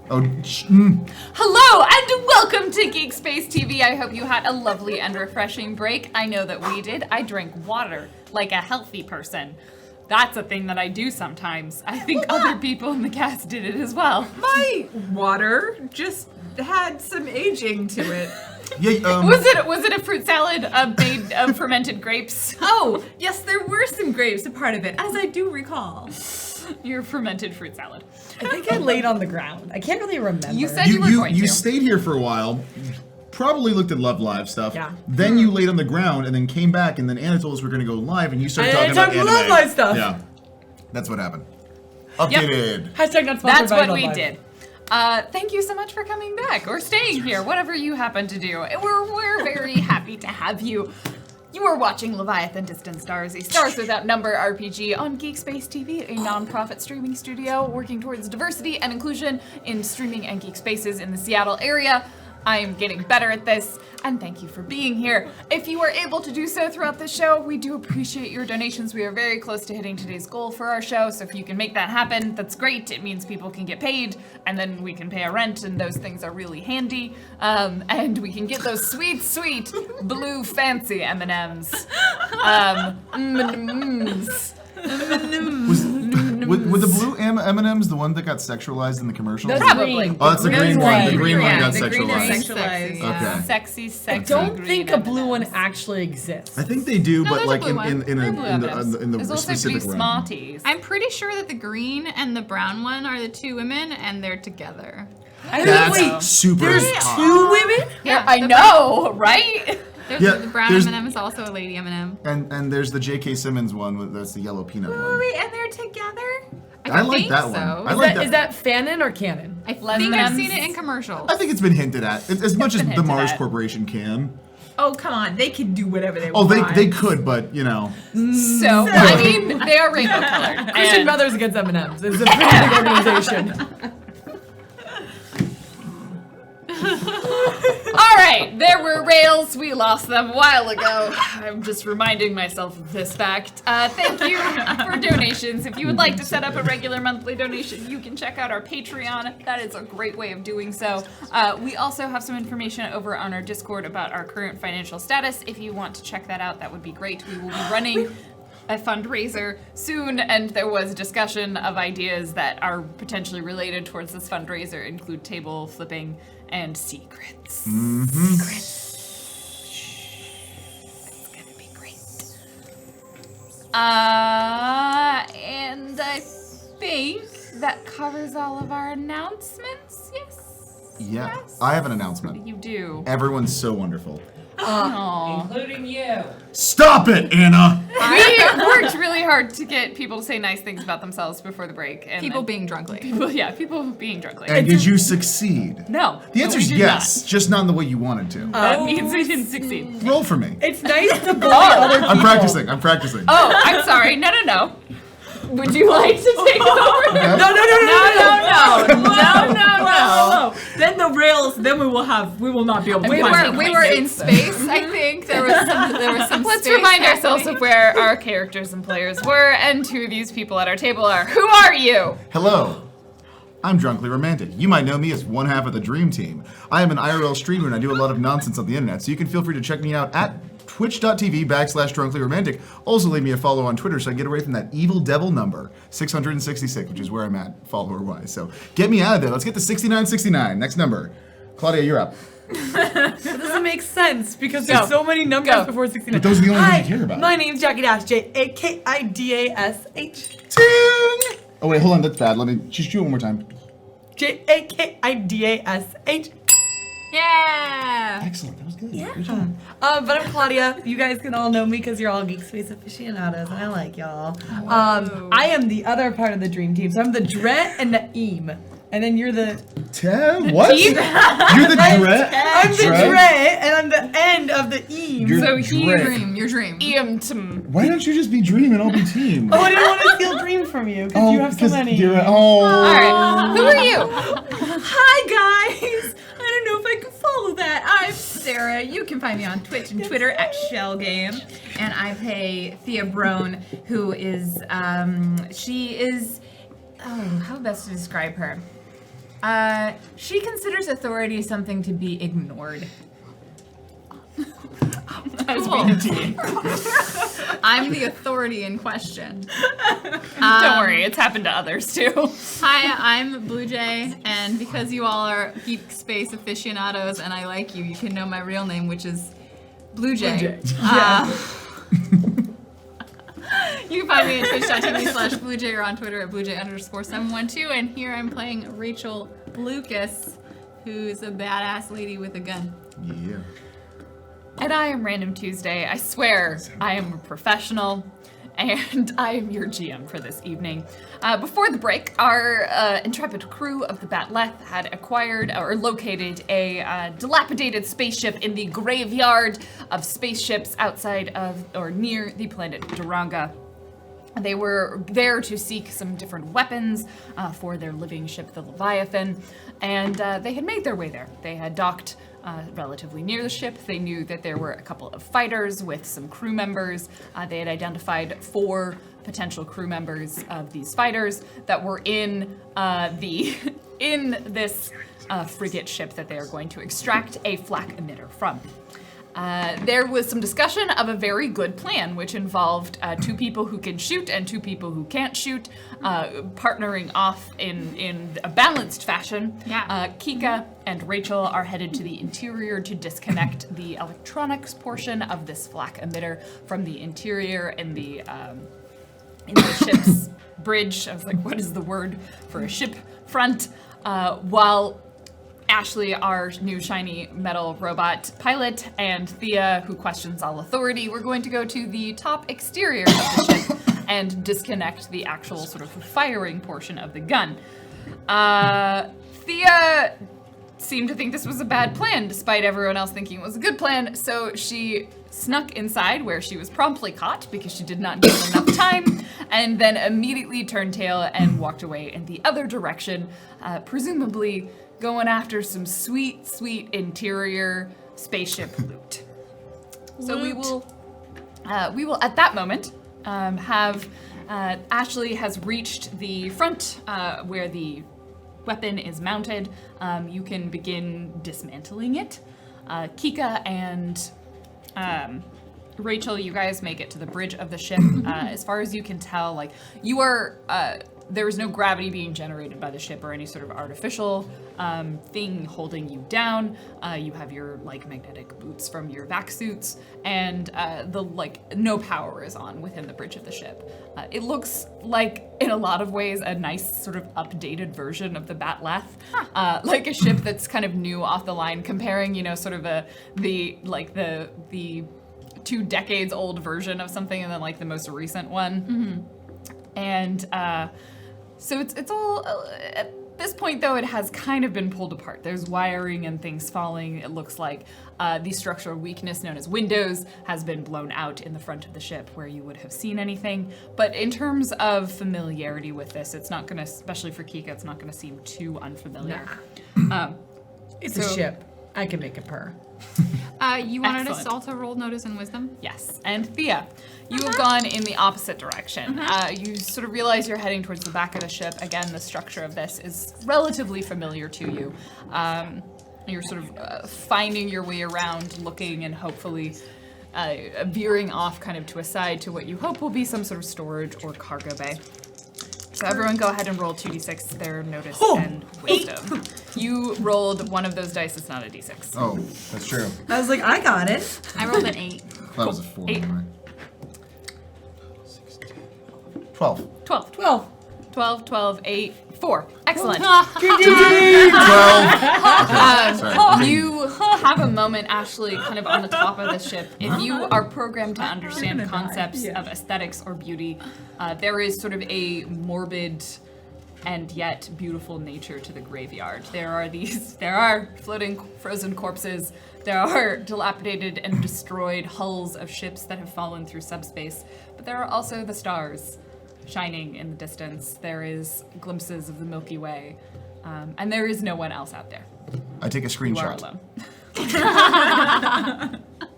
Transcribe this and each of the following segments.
Hello and welcome to Geek Space TV. I hope you had a lovely and refreshing break. I know that we did. I drank water like a healthy person. That's a thing that I do sometimes. I think other people in the cast did it as well. My water just had some aging to it. Yeah, Was it a fruit salad made of fermented grapes? Oh, yes, there were some grapes a part of it, as I do recall. Your fermented fruit salad. I think I laid on the ground. I can't really remember. You said you were going to. You stayed here for a while, probably looked at Love Live stuff. Yeah. Then you laid on the ground and then came back, and then Anna told us we're going to go live, and you started talking about anime. Love Live stuff. Yeah. That's what happened. Updated. Hashtag not sponsored That's by what Love we Live. did. Thank you so much for coming back or staying here, whatever you happen to do. We're very happy to have you. You are watching Leviathan Distant Stars, a Stars Without Number RPG on Geek Space TV, a non-profit streaming studio working towards diversity and inclusion in streaming and geek spaces in the Seattle area. I am getting better at this, and thank you for being here. If you are able to do so throughout the show, we do appreciate your donations. We are very close to hitting today's goal for our show, so if you can make that happen, that's great. It means people can get paid, and then we can pay our rent, and those things are really handy. And we can get those sweet, sweet blue fancy M&Ms. M&Ms. With the blue M&Ms, the one that got sexualized in the commercial? That's Probably. green. Oh, that's the green one. The green one got the green is sexualized. sexualized. Okay. Sexy, I sexy don't green think a blue M&Ms. one actually exists. I think they do, No, but there's like a blue one. in There are blue M&Ms. the There's also specific blue realm. Smarties. I'm pretty sure that the green and the brown one are the two women, and they're together. That's Wait, super there's hot. 2 women? Yeah, I know, right? The brown there's- M&M is also a lady M&M. And there's the J.K. Simmons one, that's the yellow peanut Oh, one. wait, and they're together? I like think that so. one. I Is, like that, is that fanon or canon? I think Lemons. I've seen it in commercials. I think it's been hinted at, as much as been the hinted Mars at. Corporation can. Oh, come on, they can do whatever they Oh, want. they could, but, you know. So, I mean, they are rainbow colored. Christian And Brothers Against M&Ms. It's a pretty big organization. all right, there were rails. We lost them a while ago. I'm just reminding myself of this fact. Thank you for donations. If you would like to set up a regular monthly donation, you can check out our Patreon. That is a great way of doing so. We also have some information over on our Discord about our current financial status. If you want to check that out, that would be great. We will be running a fundraiser soon, and there was discussion of ideas that are potentially related towards this fundraiser, include table flipping and secrets. Secrets. It's gonna be great. And I think that covers all of our announcements. Yes. Yeah. Yes. I have an announcement. You do. Everyone's so wonderful. Aw. Including you. Stop it, Anna! We worked really hard to get people to say nice things about themselves before the break. And People then- being drunkly. people being drunkly. And did you succeed? No. The answer we is did yes, just not in the way you wanted to. Not. That means we didn't succeed. Roll for me. It's nice to bully other people. I'm practicing. Oh, I'm sorry. No. Would you like to take over? Okay. No. No. Then the rails, then we will not be able to We find were it. in space, I think. There was some Let's space remind ourselves happening. of where our characters and players were and who these people at our table are. Who are you? Hello. I'm Drunkly Romantic. You might know me as one half of the Dream Team. I am an IRL streamer and I do a lot of nonsense on the internet, so you can feel free to check me out at twitch.tv/drunklyromantic. Also leave me a follow on Twitter so I can get away from that evil devil number, 666, which is where I'm at follower-wise. So get me out of there. Let's get to 6969. Next number. Claudia, you're up. That doesn't make sense because there's so many numbers Go. before 69. But those are the only Hi, ones you care about. my name's Jackie Dash, JakidasH. Ting! Oh wait, hold on, that's bad. Let me just do it one more time. JakidasH. Yeah! Excellent, that was good. Yeah. Good job. But I'm Claudia. You guys can all know me because you're all Geek Space aficionados, and I like y'all. I am the other part of the Dream Team, so I'm the Dret and the Eam. And then you're the... What? team? You're the Dret? I'm the Dret, and I'm the end of the Eam. You're So Dret. Your dream. Why don't you just be Dream and I'll be Team? Oh, I didn't want to steal Dream from you because you have so many. You're All right. Who are you? Hi, guys. I don't know if I can follow that. I'm Sarah. You can find me on Twitch and Twitter at ShellGame. And I play Thea Brone, who is, she is, oh, how best to describe her? She considers authority something to be ignored. I'm the authority in question. Don't worry, it's happened to others too. Hi, I'm Blue Jay, and because you all are geek space aficionados and I like you, you can know my real name, which is Blue Jay. You can find me at twitch.tv/BlueJay or on Twitter at BlueJay_712, and here I'm playing Rachel Lucas, who's a badass lady with a gun. Yeah. And I am Random Tuesday. I swear I am a professional, and I am your GM for this evening. Before the break, our intrepid crew of the Batleth had acquired or located a dilapidated spaceship in the graveyard of spaceships outside of or near the planet Duranga. They were there to seek some different weapons for their living ship, the Leviathan, and they had made their way there. They had docked relatively near the ship. They knew that there were a couple of fighters with some crew members. They had identified 4 potential crew members of these fighters that were in this frigate ship that they are going to extract a flak emitter from. There was some discussion of a very good plan, which involved 2 people who can shoot and 2 people who can't shoot, partnering off in a balanced fashion. Yeah. Kika and Rachel are headed to the interior to disconnect the electronics portion of this flak emitter from the interior in the ship's bridge. I was like, what is the word for a ship front? While Ashley, our new shiny metal robot pilot, and Thea, who questions all authority, we're going to go to the top exterior of the ship and disconnect the actual sort of firing portion of the gun. Thea seemed to think this was a bad plan, despite everyone else thinking it was a good plan, so she snuck inside where she was promptly caught because she did not give it enough time, and then immediately turned tail and walked away in the other direction, presumably going after some sweet, sweet interior spaceship loot. So we will at that moment have Ashley has reached the front where the weapon is mounted. You can begin dismantling it. Kika and Rachel, you guys make it to the bridge of the ship. As far as you can tell, like you are. There is no gravity being generated by the ship or any sort of artificial thing holding you down. You have your like magnetic boots from your vac suits, and no power is on within the bridge of the ship. It looks like, in a lot of ways, a nice sort of updated version of the Batleth, like a ship that's kind of new off the line, comparing, sort of the 2 decades old version of something and then like the most recent one. Mm-hmm. And so it's all, at this point though, it has kind of been pulled apart. There's wiring and things falling. It looks like the structural weakness known as windows has been blown out in the front of the ship where you would have seen anything. But in terms of familiarity with this, it's not gonna, especially for Kika, it's not gonna seem too unfamiliar. Nah. It's a ship. I can make it purr. You wanted Excellent. us all to roll notice and wisdom? Yes, and Thea, you have gone in the opposite direction. You sort of realize you're heading towards the back of the ship. Again, the structure of this is relatively familiar to you. You're sort of finding your way around, looking, and hopefully veering off kind of to a side to what you hope will be some sort of storage or cargo bay. So everyone go ahead and roll 2d6, their notice and wisdom. You rolled one of those dice, it's not a d6. Oh, that's true. I was like, I got it. I rolled an 8. That was a 4. 8. Right? 12. 12. 12. 12, 12, 8, 4. Excellent. 12. Sorry. You have a moment, Ashley, kind of on the top of the ship. If you are programmed to understand concepts of aesthetics or beauty, there is sort of a morbid and yet beautiful nature to the graveyard. There are floating frozen corpses. There are dilapidated and destroyed hulls of ships that have fallen through subspace. But there are also the stars shining in the distance. There is glimpses of the Milky Way. And there is no one else out there. I take a You are screenshot. alone.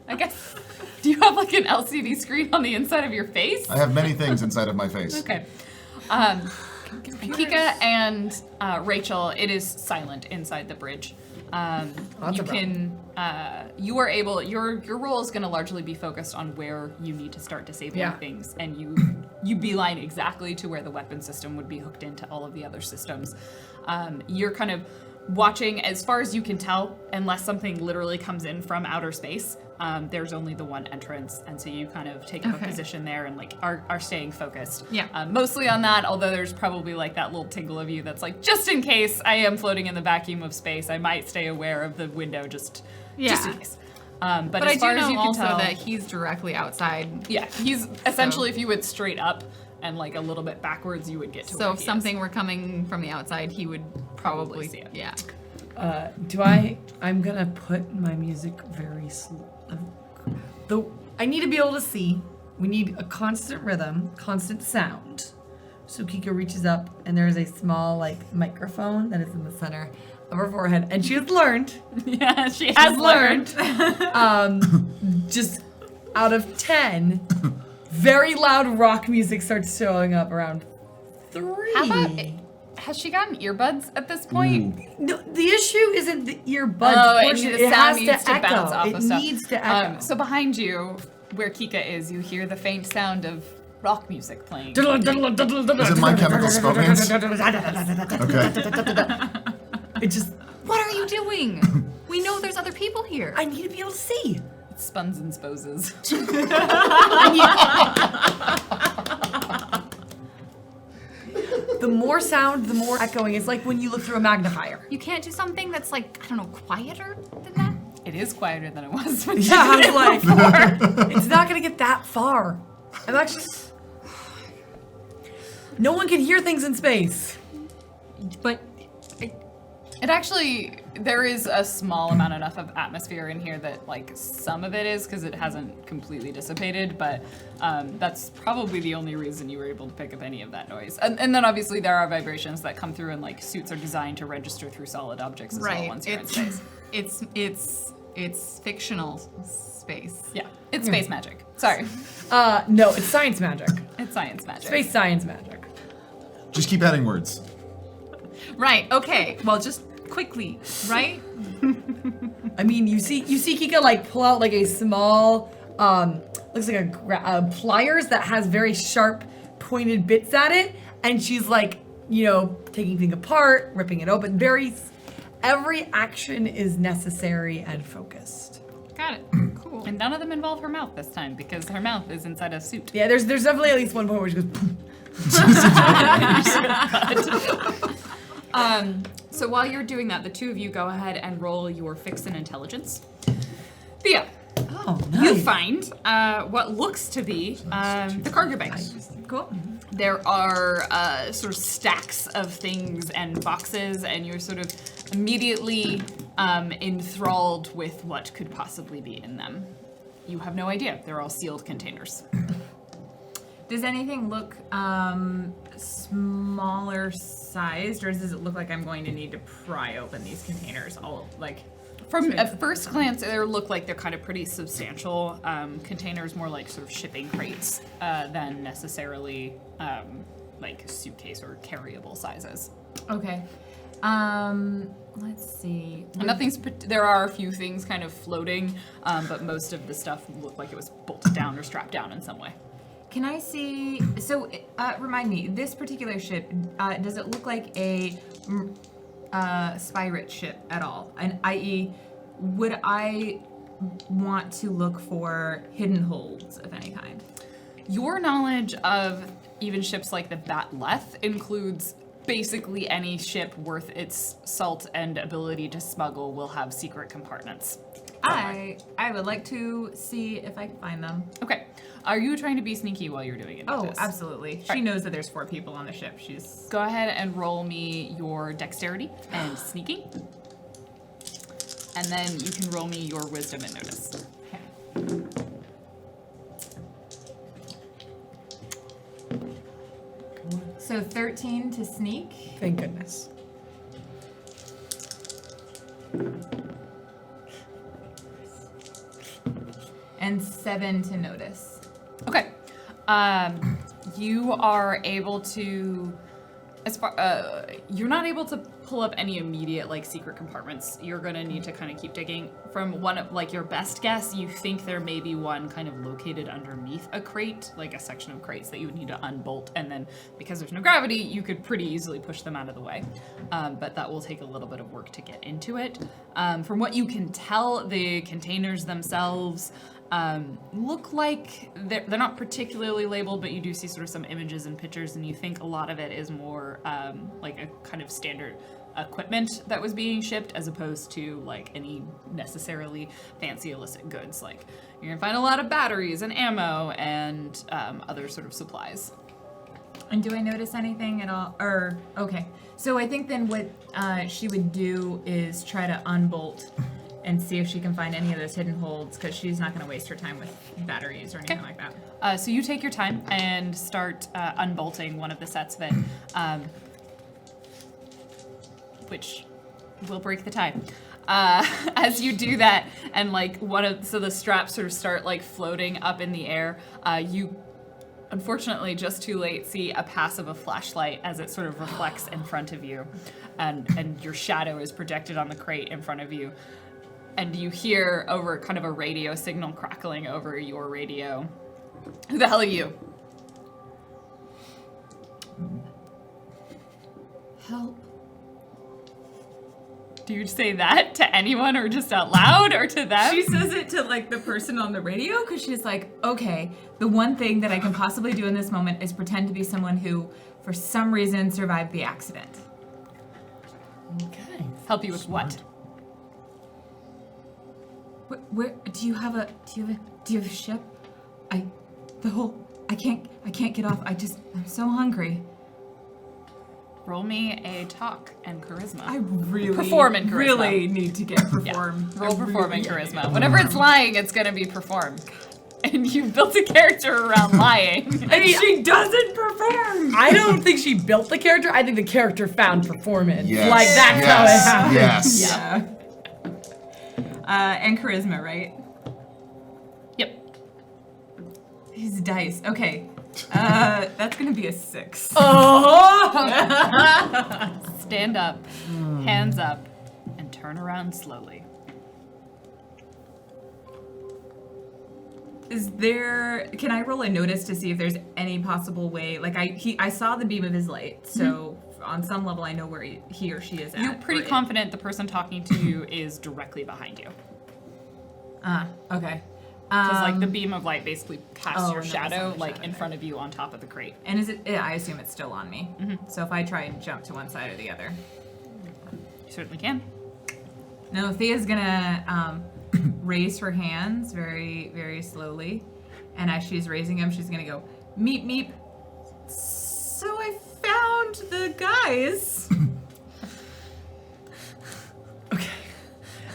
I guess. Do you have like an LCD screen on the inside of your face? I have many things inside of my face. Okay. Kika and Rachel, it is silent inside the bridge. You can, you are able, your role is going to largely be focused on where you need to start disabling things, and you beeline exactly to where the weapon system would be hooked into all of the other systems. You're kind of watching, as far as you can tell, unless something literally comes in from outer space, there's only the one entrance, and so you kind of take up a position there and like are staying focused. Yeah. Mostly on that, although there's probably like that little tingle of you that's like, just in case I am floating in the vacuum of space, I might stay aware of the window just in case. But I as do far as know you can also tell, that he's directly outside. yeah, he's essentially, if you went straight up and like a little bit backwards, you would get to So where if he something were coming from the outside, he would probably see it. Yeah. I'm gonna put my music very slow. I need to be able to see. We need a constant rhythm, constant sound. So Kika reaches up, and there's a small like microphone that is in the center of her forehead, and she has learned. Yeah, she has learned. Just out of 10, very loud rock music starts showing up around 3. How about, has she gotten earbuds at this point? No, the issue isn't the earbuds. Oh, portion. the sound needs to echo. bounce off it of stuff. needs to echo. So behind you, where Kika is, you hear the faint sound of rock music playing. Is it My Chemical Romance? Okay. It just. What are you doing? We know there's other people here. I need to be able to see. It's Spuns and Sposes. The more sound, the more echoing. It's like when you look through a magnifier. You can't do something that's like, I don't know, quieter than that? It is quieter than it was when Yeah, I you was did it like, before. it's not gonna get that far. I'm actually. No one can hear things in space. But It actually, there is a small amount enough of atmosphere in here that, like, some of it is because it hasn't completely dissipated, but that's probably the only reason you were able to pick up any of that noise. And then obviously there are vibrations that come through, and like suits are designed to register through solid objects as well once you're in space. It's fictional space. Yeah, it's space magic. Sorry, No, it's science magic. it's science magic. Space science magic. Just keep adding words. Right, okay. Well, just quickly, right? I mean, you see Kika like pull out like a small, looks like a pliers that has very sharp, pointed bits at it, and she's like, taking things apart, ripping it open. Every action is necessary and focused. Got it. Cool. And none of them involve her mouth this time because her mouth is inside a suit. Yeah, there's definitely at least one point where she goes. Poof. So while you're doing that, the two of you go ahead and roll your fix and intelligence. Thea, Oh, nice. you find what looks to be the cargo bank. Cool. There are sort of stacks of things and boxes, and you're sort of immediately enthralled with what could possibly be in them. You have no idea. They're all sealed containers. Does anything look smaller sized, or does it look like I'm going to need to pry open these containers? All like From at first glance, they look like they're kind of pretty substantial containers, more like sort of shipping crates than necessarily like suitcase or carryable sizes. okay. Let's see. And there are a few things kind of floating, but most of the stuff looked like it was bolted down or strapped down in some way. Can I see? So, remind me. This particular ship, does it look like a spy-rich ship at all? And i.e., would I want to look for hidden holds of any kind? Your knowledge of even ships like the Batleth includes basically any ship worth its salt and ability to smuggle will have secret compartments. I would like to see if I can find them. Okay. Are you trying to be sneaky while you're doing it? Oh, absolutely. She knows that there's 4 people on the ship. She's Go ahead and roll me your dexterity and sneaking. And then you can roll me your wisdom and notice. so 13 to sneak. Thank goodness. And 7 to notice. Okay. You are able to as far you're not able to pull up any immediate like secret compartments. You're gonna need to kind of keep digging. From one of like your best guess, you think there may be one kind of located underneath a crate, like a section of crates that you would need to unbolt, and then because there's no gravity, you could pretty easily push them out of the way. But that will take a little bit of work to get into it. From what you can tell, the containers themselves look like they're not particularly labeled, but you do see sort of some images and pictures, and you think a lot of it is more like a kind of standard equipment that was being shipped as opposed to like any necessarily fancy illicit goods. Like you're gonna find a lot of batteries and ammo and other sort of supplies. And do I notice anything at all? Or, okay. So I think then what she would do is try to unbolt and see if she can find any of those hidden holds, because she's not going to waste her time with batteries or anything like that. So you take your time and start unbolting one of the sets of it, which will break the tie. As you do that, and like so the straps sort of start like floating up in the air, you unfortunately just too late see a pass of a flashlight as it sort of reflects in front of you, and your shadow is projected on the crate in front of you. And you hear over kind of a radio signal crackling over your radio. Who the hell are you? Help. Do you say that to anyone or just out loud or to them? She says it to like the person on the radio because she's like, okay, the one thing that I can possibly do in this moment is pretend to be someone who, for some reason, survived the accident. Okay. Help you with what? Where do you have a ship? I can't get off. I'm so hungry. Roll me a talk and charisma. I really perform in charisma. Really need to get perform. Yeah. Roll perform in charisma. Whenever it's lying, it's gonna be perform. And you built a character around lying. And she doesn't perform. I don't think she built the character. I think the character found performance. Yes. Like that's how it happened. Yes. Yeah. And charisma, right? Yep. These dice. Okay. That's gonna be a 6. Stand up, hands up, and turn around slowly. Can I roll a notice to see if there's any possible way? Like I saw the beam of his light, so on some level I know where he or she is at. You're pretty confident the person talking to you is directly behind you. Okay. Because like the beam of light basically casts your and then shadow it's on the like shadow, in okay. front of you on top of the crate. And is it? Yeah, I assume it's still on me. So if I try and jump to one side or the other. You certainly can. No, Thea's gonna raise her hands very, very slowly, and as she's raising them, she's gonna go meep meep. So I found the guys. Okay.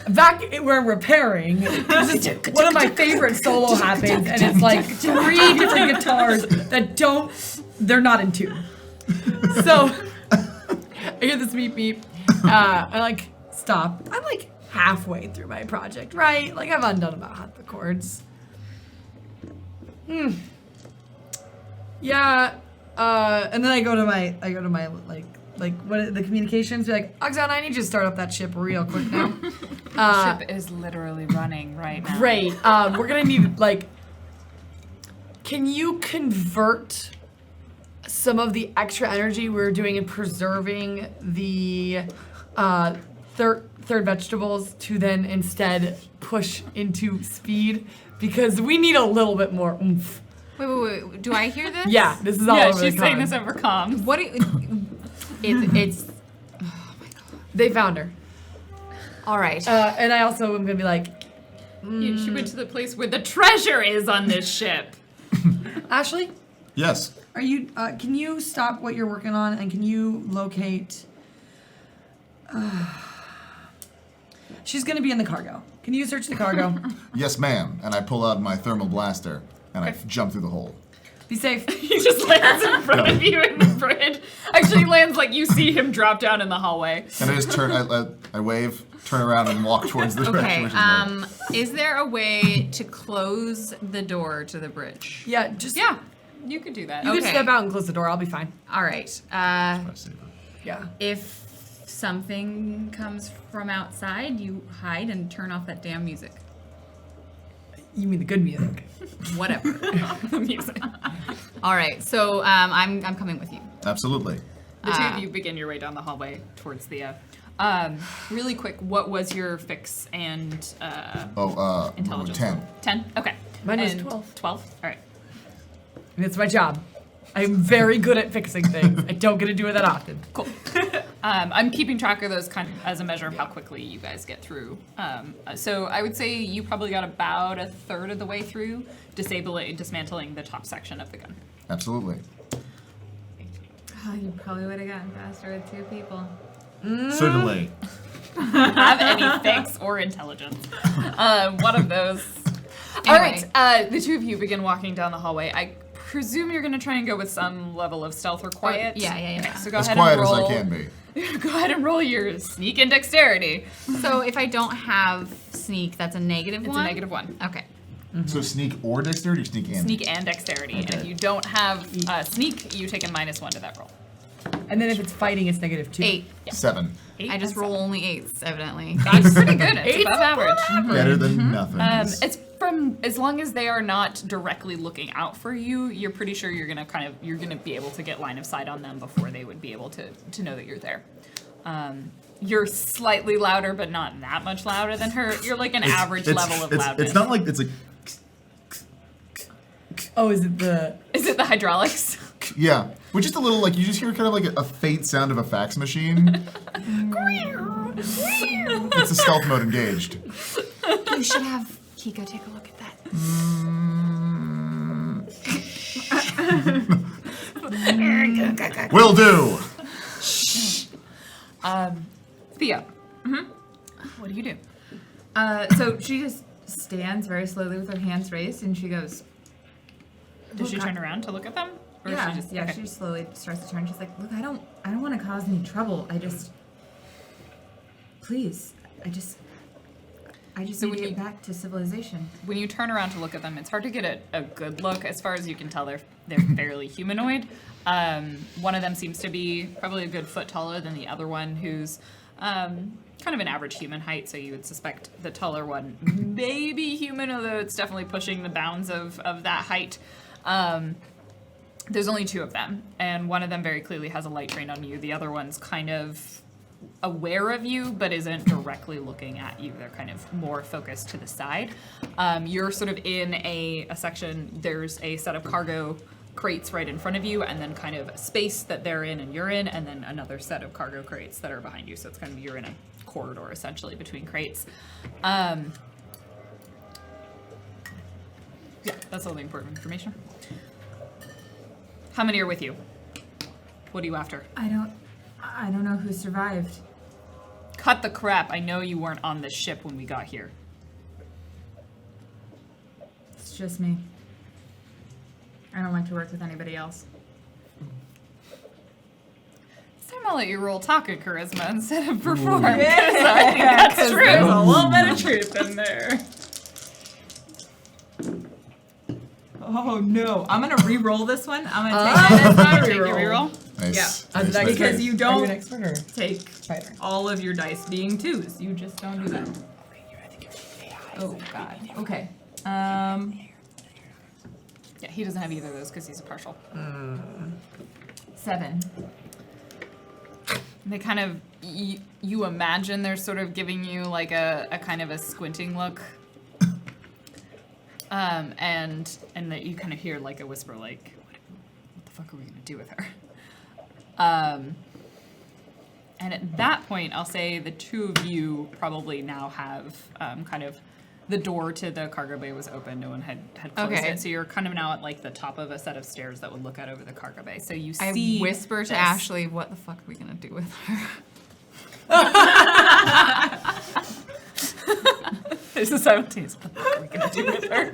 Back where I'm repairing, this is one of my favorite solo happens, and it's like 3 different guitars that they're not in tune. So, I hear this beep beep, I like stop. I'm like halfway through my project, right? Like I've undone about half the chords. Yeah, and then I go to my like what the communications, be like, Oxana, I need you to start up that ship real quick now. The ship is literally running right now. Great. We're gonna need like, can you convert some of the extra energy we're doing in preserving the third vegetables to then instead push into speed, because we need a little bit more oomph. Wait. Do I hear this? Yeah, this is all Yeah, over she's the saying con. this over comms. What? It's. They found her. All right. And I also am gonna be like, She went to the place where the treasure is on this ship. Ashley, Yes. are you? Can you stop what you're working on and can you locate? She's gonna be in the cargo. Can you search the cargo? Yes, ma'am. And I pull out my thermal blaster and I jump through the hole. Be safe. He just lands in front of you in the bridge. Actually lands like you see him drop down in the hallway. And I just turn, I wave, turn around, and walk towards the direction Okay. which is going. Is there a way to close the door to the bridge? Yeah, just Yeah, you could do that. You can Okay. step out and close the door. I'll be fine. All right. My saber. Yeah. If something comes from outside, you hide and turn off that damn music. You mean the good music? Whatever. The music. All right, so I'm coming with you. Absolutely. The two of you begin your way down the hallway towards the. Really quick, what was your fix and intelligence? 10. 10? Okay. Mine was And 12. 12? All right. And it's my job. I'm very good at fixing things. I don't get to do it that often. Cool. I'm keeping track of those kind of as a measure of how quickly you guys get through. So I would say you probably got about a third of the way through dismantling the top section of the gun. Absolutely. Oh, you probably would have gotten faster with 2 people. Certainly. Have any fix or intelligence. One of those. Anyway. All right. The two of you begin walking down the hallway. I presume you're going to try and go with some level of stealth or quiet. Yeah. Okay, so go As ahead quiet and as roll. I can be. Go ahead and roll your sneak and dexterity. So if I don't have sneak, that's a negative It's one? a -1. Okay. So sneak or dexterity or sneak and? Sneak and dexterity. And if you don't have sneak, you take a -1 to that roll. And then if it's fighting, it's -2. 8. 7. 8 I just and roll 7. only 8s, evidently. That's pretty good. It's above average. Better than nothing. It's from as long as they are not directly looking out for you, you're pretty sure you're gonna be able to get line of sight on them before they would be able to know that you're there. You're slightly louder, but not that much louder than her. You're like an average level of loudness. It's not like it's like Oh, is it the... Is it the hydraulics? yeah, but just a little like you just hear kind of like a faint sound of a fax machine. It's the stealth mode engaged. You should have Kika take a look at that. Will do. Thea. What do you do? So she just stands very slowly with her hands raised, and she goes, Does she Look, turn around to look at them? Or yeah, she just, yeah. okay. She just slowly starts to turn. She's like, "Look, I don't want to cause any trouble. Please, I just So need when to you- get back to civilization." When you turn around to look at them, it's hard to get a good look. As far as you can tell, they're fairly humanoid. One of them seems to be probably a good foot taller than the other one, who's kind of an average human height. So you would suspect the taller one may be human, although it's definitely pushing the bounds of that height. There's only 2 of them, and one of them very clearly has a light trained on you. The other one's kind of aware of you, but isn't directly looking at you. They're kind of more focused to the side. You're sort of in a section, there's a set of cargo crates right in front of you, and then kind of a space that they're in and you're in, and then another set of cargo crates that are behind you. So it's kind of, you're in a corridor essentially between crates. Yeah, that's all the important information. How many are with you? What are you after? I don't know who survived. Cut the crap. I know you weren't on the ship when we got here. It's just me. I don't like to work with anybody else. This time I'll let you roll talk and charisma instead of perform. Because I think that's true. There's a little bit of truth in there. Oh no! I'm gonna re-roll this one. I'm gonna take that as my Take your re-roll. reroll. Nice. Yeah, Nice, nice, because nice. you Are you don't an expert or take fighter? all of your dice being 2s. You just don't do that. Oh god. Okay. Yeah, he doesn't have either of those because he's a partial. 7. They kind of, you imagine they're sort of giving you like a kind of a squinting look. And that you kind of hear like a whisper like, what the fuck are we gonna do with her? And at that point, I'll say the 2 of you probably now have kind of the door to the cargo bay was open. No one had closed Okay. it. So you're kind of now at like the top of a set of stairs that would look out over the cargo bay. So you I see. whisper to this. Ashley, what the fuck are we gonna do with her? There's a simultaneous. What the fuck are we gonna do with her?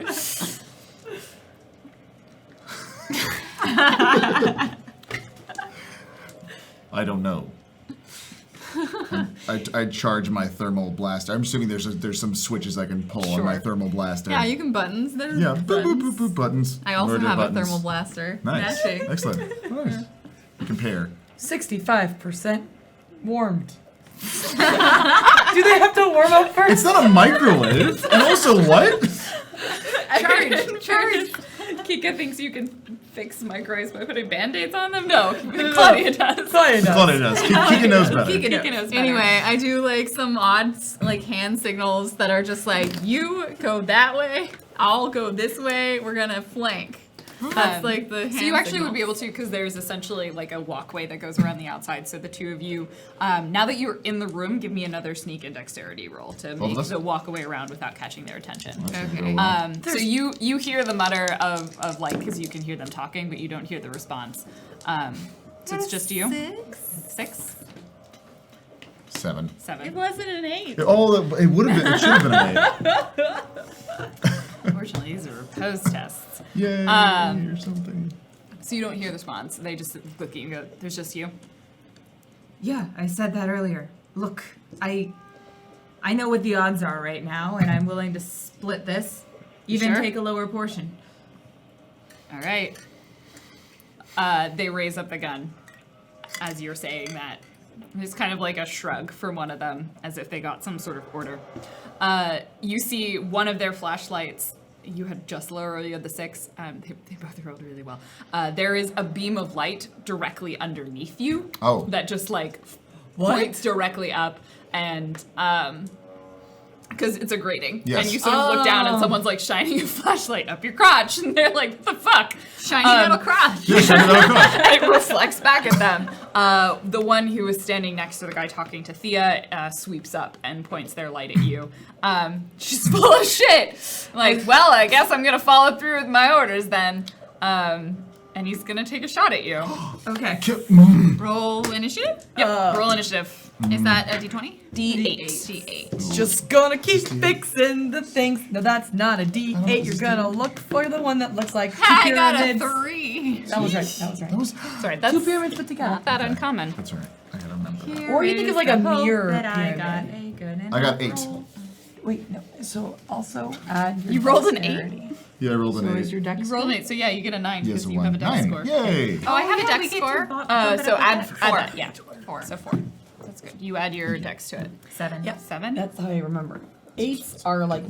I don't know. I charge my thermal blaster. I'm assuming there's some switches I can pull on my Sure. thermal blaster. Yeah, you can buttons. There's Yeah, boop, boop, buttons. boop, boop, buttons. I also Murder have buttons. a thermal blaster. Nice, Matching. excellent. Nice. Compare. 65% warmed. Do they have to warm up first? It's not a microwave. And also what? Charge. Kika thinks you can fix microwaves by putting band-aids on them? No, Claudia does. Claudia does. Claudia does. Kika knows better. Kika knows better. Anyway, I do like some odd like hand signals that are just like, you go that way, I'll go this way, we're gonna flank. That's like the hand So you actually would be signals. able to, because there's essentially like a walkway that goes around the outside. So the two of you, now that you're in the room, give me another sneak and dexterity roll to make this? the walkway around without catching their attention. Okay. So you hear the mutter of like, because you can hear them talking, but you don't hear the response. So it's just you. 6, 7. 7. It wasn't an 8. Oh, it would have been. It should have been an 8. Unfortunately, these are opposed tests. Yay, or something. So you don't hear the response. They just look at you and go, there's just you. Yeah, I said that earlier. Look, I know what the odds are right now, and I'm willing to split this, even Sure. take a lower portion. All right. They raise up the gun as you're saying that. It's kind of like a shrug from one of them, as if they got some sort of order. You see one of their flashlights. You had just lower, you had the 6. They both rolled really well. There is a beam of light directly underneath you. Oh. That just like What? points directly up, and because it's a grating, Yes. and you sort of look down, and someone's like shining a flashlight up your crotch, and they're like, "What the fuck?" Shiny metal crotch. Yeah, shut it down across. And it reflects back at them. The one who is standing next to the guy talking to Thea sweeps up and points their light at you. She's full of shit. Like, well, I guess I'm gonna follow through with my orders then. And he's gonna take a shot at you. Okay. Roll initiative. Yep. Roll initiative. Is that a d20? D8. D8. Just gonna keep fixing the things. No, that's not a D8. You're gonna look for the one that looks like two I got a pyramids. 3. That was right. That was right. That was. Sorry, that's Two pyramids put together. not that uncommon. That's right. I gotta remember that. Or you think of like a mirror That I pyramid. got a good enough I got 8. roll. Wait, no. So also add your You rolled an 8? dexterity. Yeah, I rolled an So 8. is your dex? You rolled it, so yeah, you get a 9 Yes, because a you have a 1. dex 9. score. Yay. Oh, I have a yeah, dex we get to score. bump it So up add with 4. that. Yeah, 4. So 4. That's good. You add your dex to it. 7. Yeah. 7. That's how I remember. 8s are like,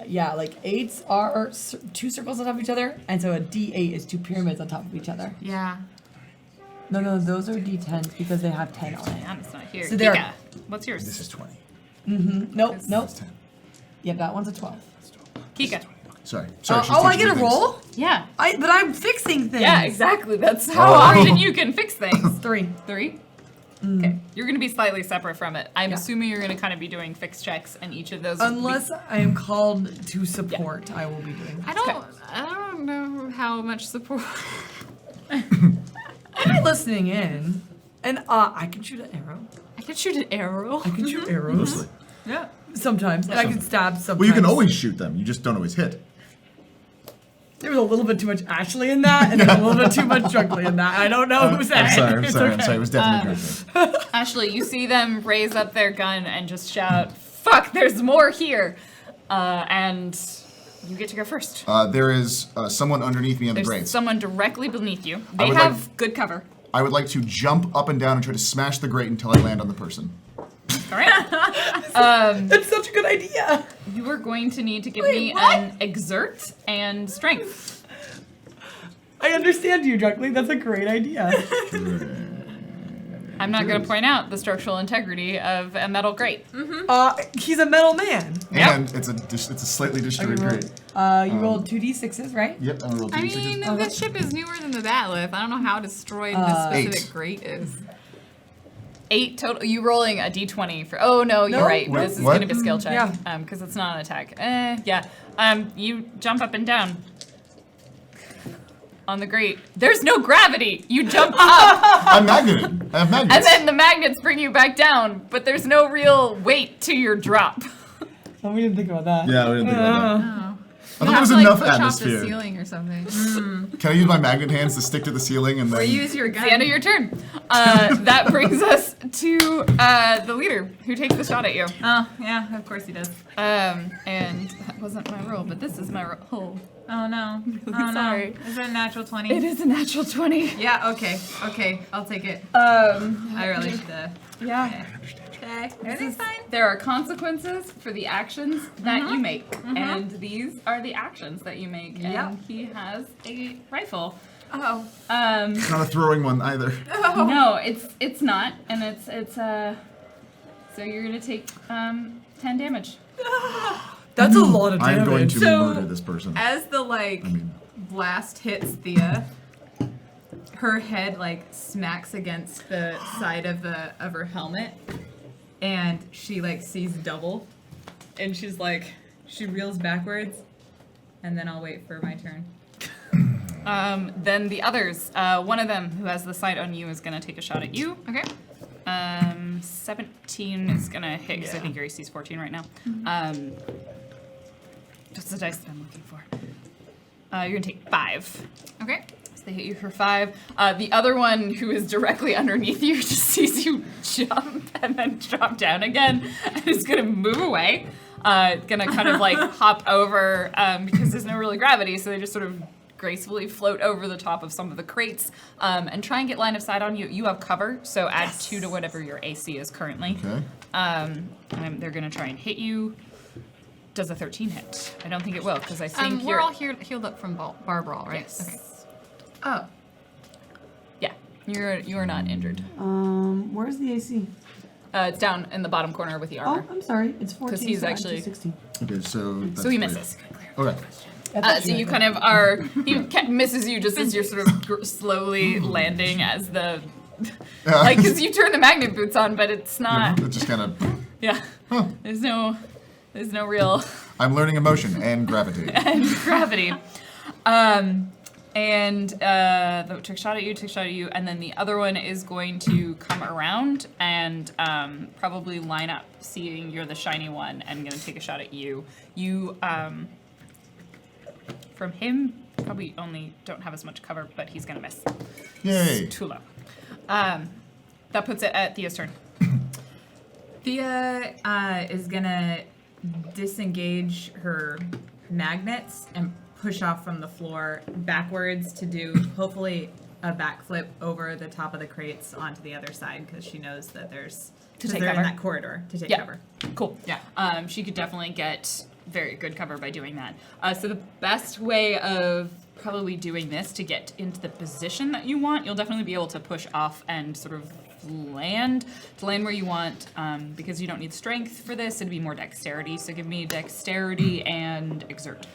yeah, like 8s are two circles on top of each other, and so a D8 is two pyramids on top of each other. Yeah. No, those are D10s because they have 10 on it. Yeah, it's not here. So there- Kika, what's yours? This is 20. Nope. That's 10. Yeah, that one's a 12. Kika. Sorry. Oh, Sorry. she's I teaching get me a things. roll? Yeah. But I'm fixing things. Yeah, exactly. That's how Oh. often you can fix things. 3. 3? Okay. You're going to be slightly separate from it. I'm Yeah. assuming you're going to kind of be doing fix checks, and each of those. will be- Unless I am called to support, I will be doing that. I don't know how much support. I'm listening in, and I can shoot an arrow. I could shoot an arrow. I can shoot arrows. Yeah. Sometimes. And I can stab sometimes. Well, you can always shoot them. You just don't always hit. There was a little bit too much Ashley in that, and then a little bit too much Juggly in that. I don't know who said I'm it. sorry. I'm It's sorry. I'm okay. sorry. It was definitely Gertrude. Ashley, you see them raise up their gun and just shout, "Fuck! There's more here!" And you get to go first. There is someone underneath me on the There's grades. someone directly beneath you. They would have like- good cover. I would like to jump up and down and try to smash the grate until I land on the person. All right. That's such a good idea. You are going to need to give Wait, me what? an exert and strength. I understand you, Juggly. That's a great idea. I'm not going to point out the structural integrity of a metal grate. He's a metal man. Yep. And it's a slightly destroyed grate. You rolled 2d6s, right? Yep, I'm gonna roll I 2d6s. mean, this ship is newer than the Batlith. I don't know how destroyed this specific 8. grate is. 8 total. You rolling a d20 for? Oh no, you're No. right. What? This is What? going to be a skill check. Yeah. Because it's not an attack. Yeah. You jump up and down. On the grate. There's no gravity. You jump up, I'm magneted. I have magnets. and then the magnets bring you back down. But there's no real weight to your drop. Oh, we didn't think about that. Yeah, we didn't think about that. Oh. I thought there was enough push off the atmosphere. ceiling or something. Can I use my magnet hands to stick to the ceiling and then? Or use your gun. It's the end of your turn. That brings us to the leader who takes the shot at you. Oh, yeah, of course he does. And that wasn't my roll, but this is my roll. Oh no. Oh sorry. no. Is it a natural 20? It is a natural 20. Yeah, okay, I'll take it. I really should Yeah. Okay. Everything's fine. There are consequences for the actions that you make, and these are the actions that you make. And Yep. he has a rifle. Oh. It's not a throwing one either. No, it's not, and it's so you're gonna take 10 damage. That's a lot of damage. I'm going to So, murder this person. As the blast hits Thea, her head smacks against the side of her helmet, and she sees double, and she reels backwards, and then I'll wait for my turn. Then the others, one of them who has the sight on you is gonna take a shot at you. Okay. 17 is gonna hit because I think your AC is 14 right now. That's the dice that I'm looking for. You're gonna take 5. Okay. So they hit you for 5. The other one who is directly underneath you just sees you jump and then drop down again and is gonna move away. Gonna kind of hop over because there's no really gravity, so they just sort of gracefully float over the top of some of the crates and try and get line of sight on you. You have cover, so add 2 to whatever your AC is currently. Okay. And they're gonna try and hit you. Does a 13 hit? I don't think it will because I think We're all healed up from bar brawl, right? Yes. Okay. Oh. Yeah, you're not injured. Where's the AC? It's down in the bottom corner with the armor. Oh, I'm sorry. It's 14. he's so I actually- do 16. Okay, so that's So he great. misses. Okay. So you kind of are, he misses you just as you're sort of slowly landing as the, because you turn the magnet boots on, but it's not, It just kind of. yeah. There's no real I'm learning emotion and gravity. gravity. The took a shot at you, and then the other one is going to come around and probably line up, seeing you're the shiny one, and gonna take a shot at you. You, from him, probably only don't have as much cover, but he's gonna miss. Yay. It's too low. That puts it at Thea's turn. Thea is gonna disengage her magnets and push off from the floor backwards to do hopefully a backflip over the top of the crates onto the other side because she knows that there's take they're cover. in that corridor to take Yeah. cover. Cool. Yeah. She could definitely get very good cover by doing that. So the best way of probably doing this to get into the position that you want, you'll definitely be able to push off and sort of land where you want, because you don't need strength for this. It'd be more dexterity. So give me dexterity and exert.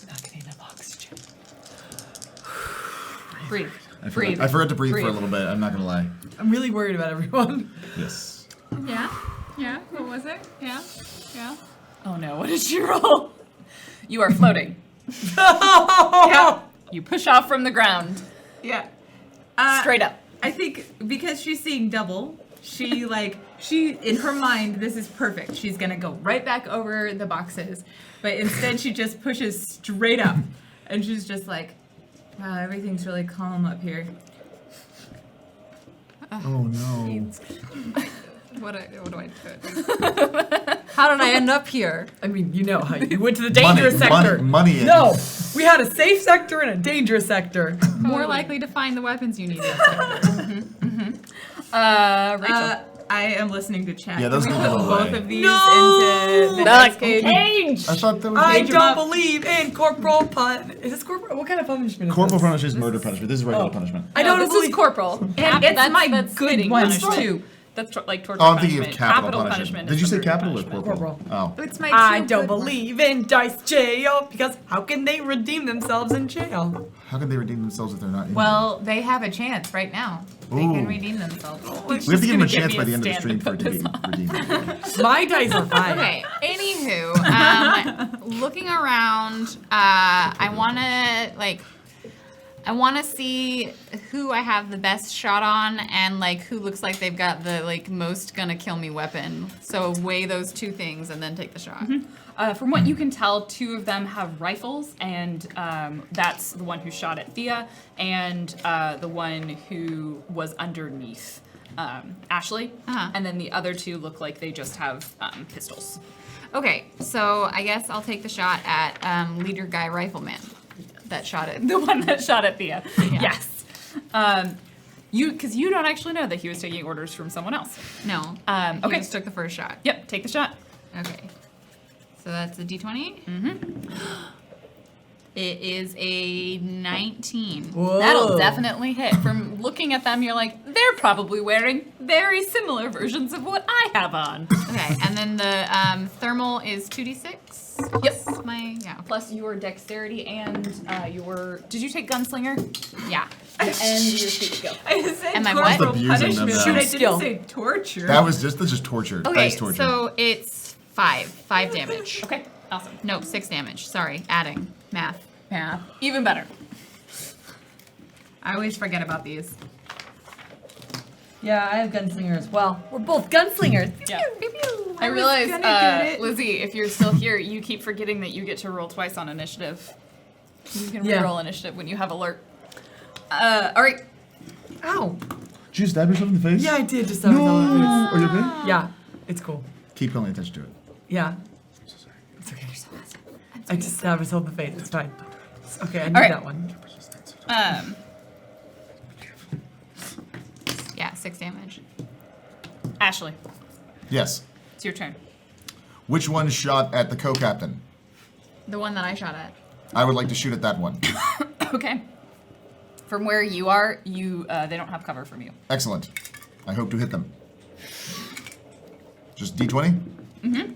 Not getting enough oxygen. Breathe. Breathe. I forgot to breathe for a Breathe. little bit. I'm not gonna lie. I'm really worried about everyone. Yes. Yeah. Yeah. What was it? Yeah. Yeah. Oh no, what did you roll? You are floating. Yeah. You push off from the ground. Yeah. Straight up. I think because she's seeing double, she in her mind this is perfect. She's gonna go right back over the boxes, but instead she just pushes straight up, and she's just like, "Wow, everything's really calm up here." Oh no. What do I do? How did I end up here? I mean, you know how you went to the dangerous sector. Money. No, we had a safe sector and a dangerous sector. More likely to find the weapons you need. Rachel. I am listening to chat. Yeah, those Can we go put away. both of these No! into the dice cage? I thought that was. I Page 'em don't up. believe in corporal pun. Is this corporal? What kind of punishment is Corporal this? punishment is murder punishment. This is regular punishment. I don't this believe. is corporal. And it's my that's good hitting ones punishment. too. That's like torture Oh, I'm punishment. thinking of capital punishment. Did is you say murder capital or punishment. corporal? Oh. It's my I two don't good ones. believe in dice jail because how can they redeem themselves in jail? How can they redeem themselves if they're not in? Well, they have a chance right now. They can Ooh. redeem themselves. we have to give them a gonna get chance me by a the end of the stand stream to for it to put be this redeemed. My dice are fine. Okay. Anywho, looking around, I want to see who I have the best shot on and who looks like they've got the most gonna kill me weapon. So weigh those two things and then take the shot. From what you can tell, 2 of them have rifles, and that's the one who shot at Thea, and the one who was underneath. Ashley, Uh-huh. and then the other two look like they just have pistols. Okay, so I guess I'll take the shot at leader guy rifleman that shot it. The one that shot at Thea. Yes. Because you don't actually know that he was taking orders from someone else. No. Okay. He just took the first shot. Yep, take the shot. Okay. So that's a D20. Mm-hmm. It is a 19. Whoa. That'll definitely hit. From looking at them, you're like, they're probably wearing very similar versions of what I have on. Okay, and then the thermal is 2d6. Yep. Yeah. Plus your dexterity and your. Did you take gunslinger? Yeah. And your shoot skill. I said Am I what? corporal Abusing them punishment, now. but I Shoot didn't skill. say torture. That's just torture. Okay, Dice torture. so it's 5 damage. Okay, awesome. No, 6 damage. Sorry, adding math. Yeah. Even better. I always forget about these. Yeah, I have gunslinger as well. We're both gunslingers. Yeah. I was realize, gonna get it. Lizzie, if you're still here, you keep forgetting that you get to roll twice on initiative. You can Yeah. reroll initiative when you have alert. All right. Ow. Did you stab yourself in the face? Yeah, I did just have no. Are you okay? Yeah, it's cool. Keep paying attention to it. Yeah. It's okay. I just stabbed myself in the face. It's fine. Okay, I need right. that one. Yeah, 6 damage. Ashley, Yes. it's your turn. Which one shot at the co-captain? The one that I shot at. I would like to shoot at that one. Okay. From where you are, they don't have cover from you. Excellent. I hope to hit them. Just D20? Mm-hmm.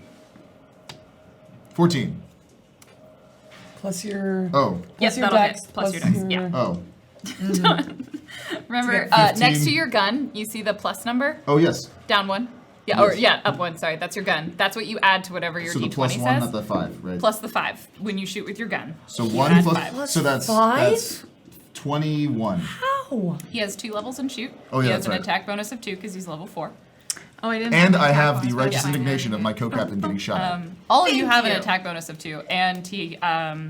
14. Plus your. Oh. Yes, your that'll dex, hit. Plus your plus dex. Yeah. Oh. Remember, Yeah. 15. next to your gun, you see the plus number? Oh, yes. Down one. Yeah, or yeah, up one. Sorry, that's your gun. That's what you add to whatever your So the D20 plus says. one, not the 5, right? Plus the 5 when you shoot with your gun. So You 1 add plus. 5. So that's 5? that's 21. How? He has 2 levels in shoot. Oh, yeah, he has that's an right. attack bonus of 2 because he's level 4. Oh, I didn't. And the I attack have bonus, the but righteous yeah. indignation of my co-captain getting shot at. All of you Thank have an you. attack bonus of 2, and he adds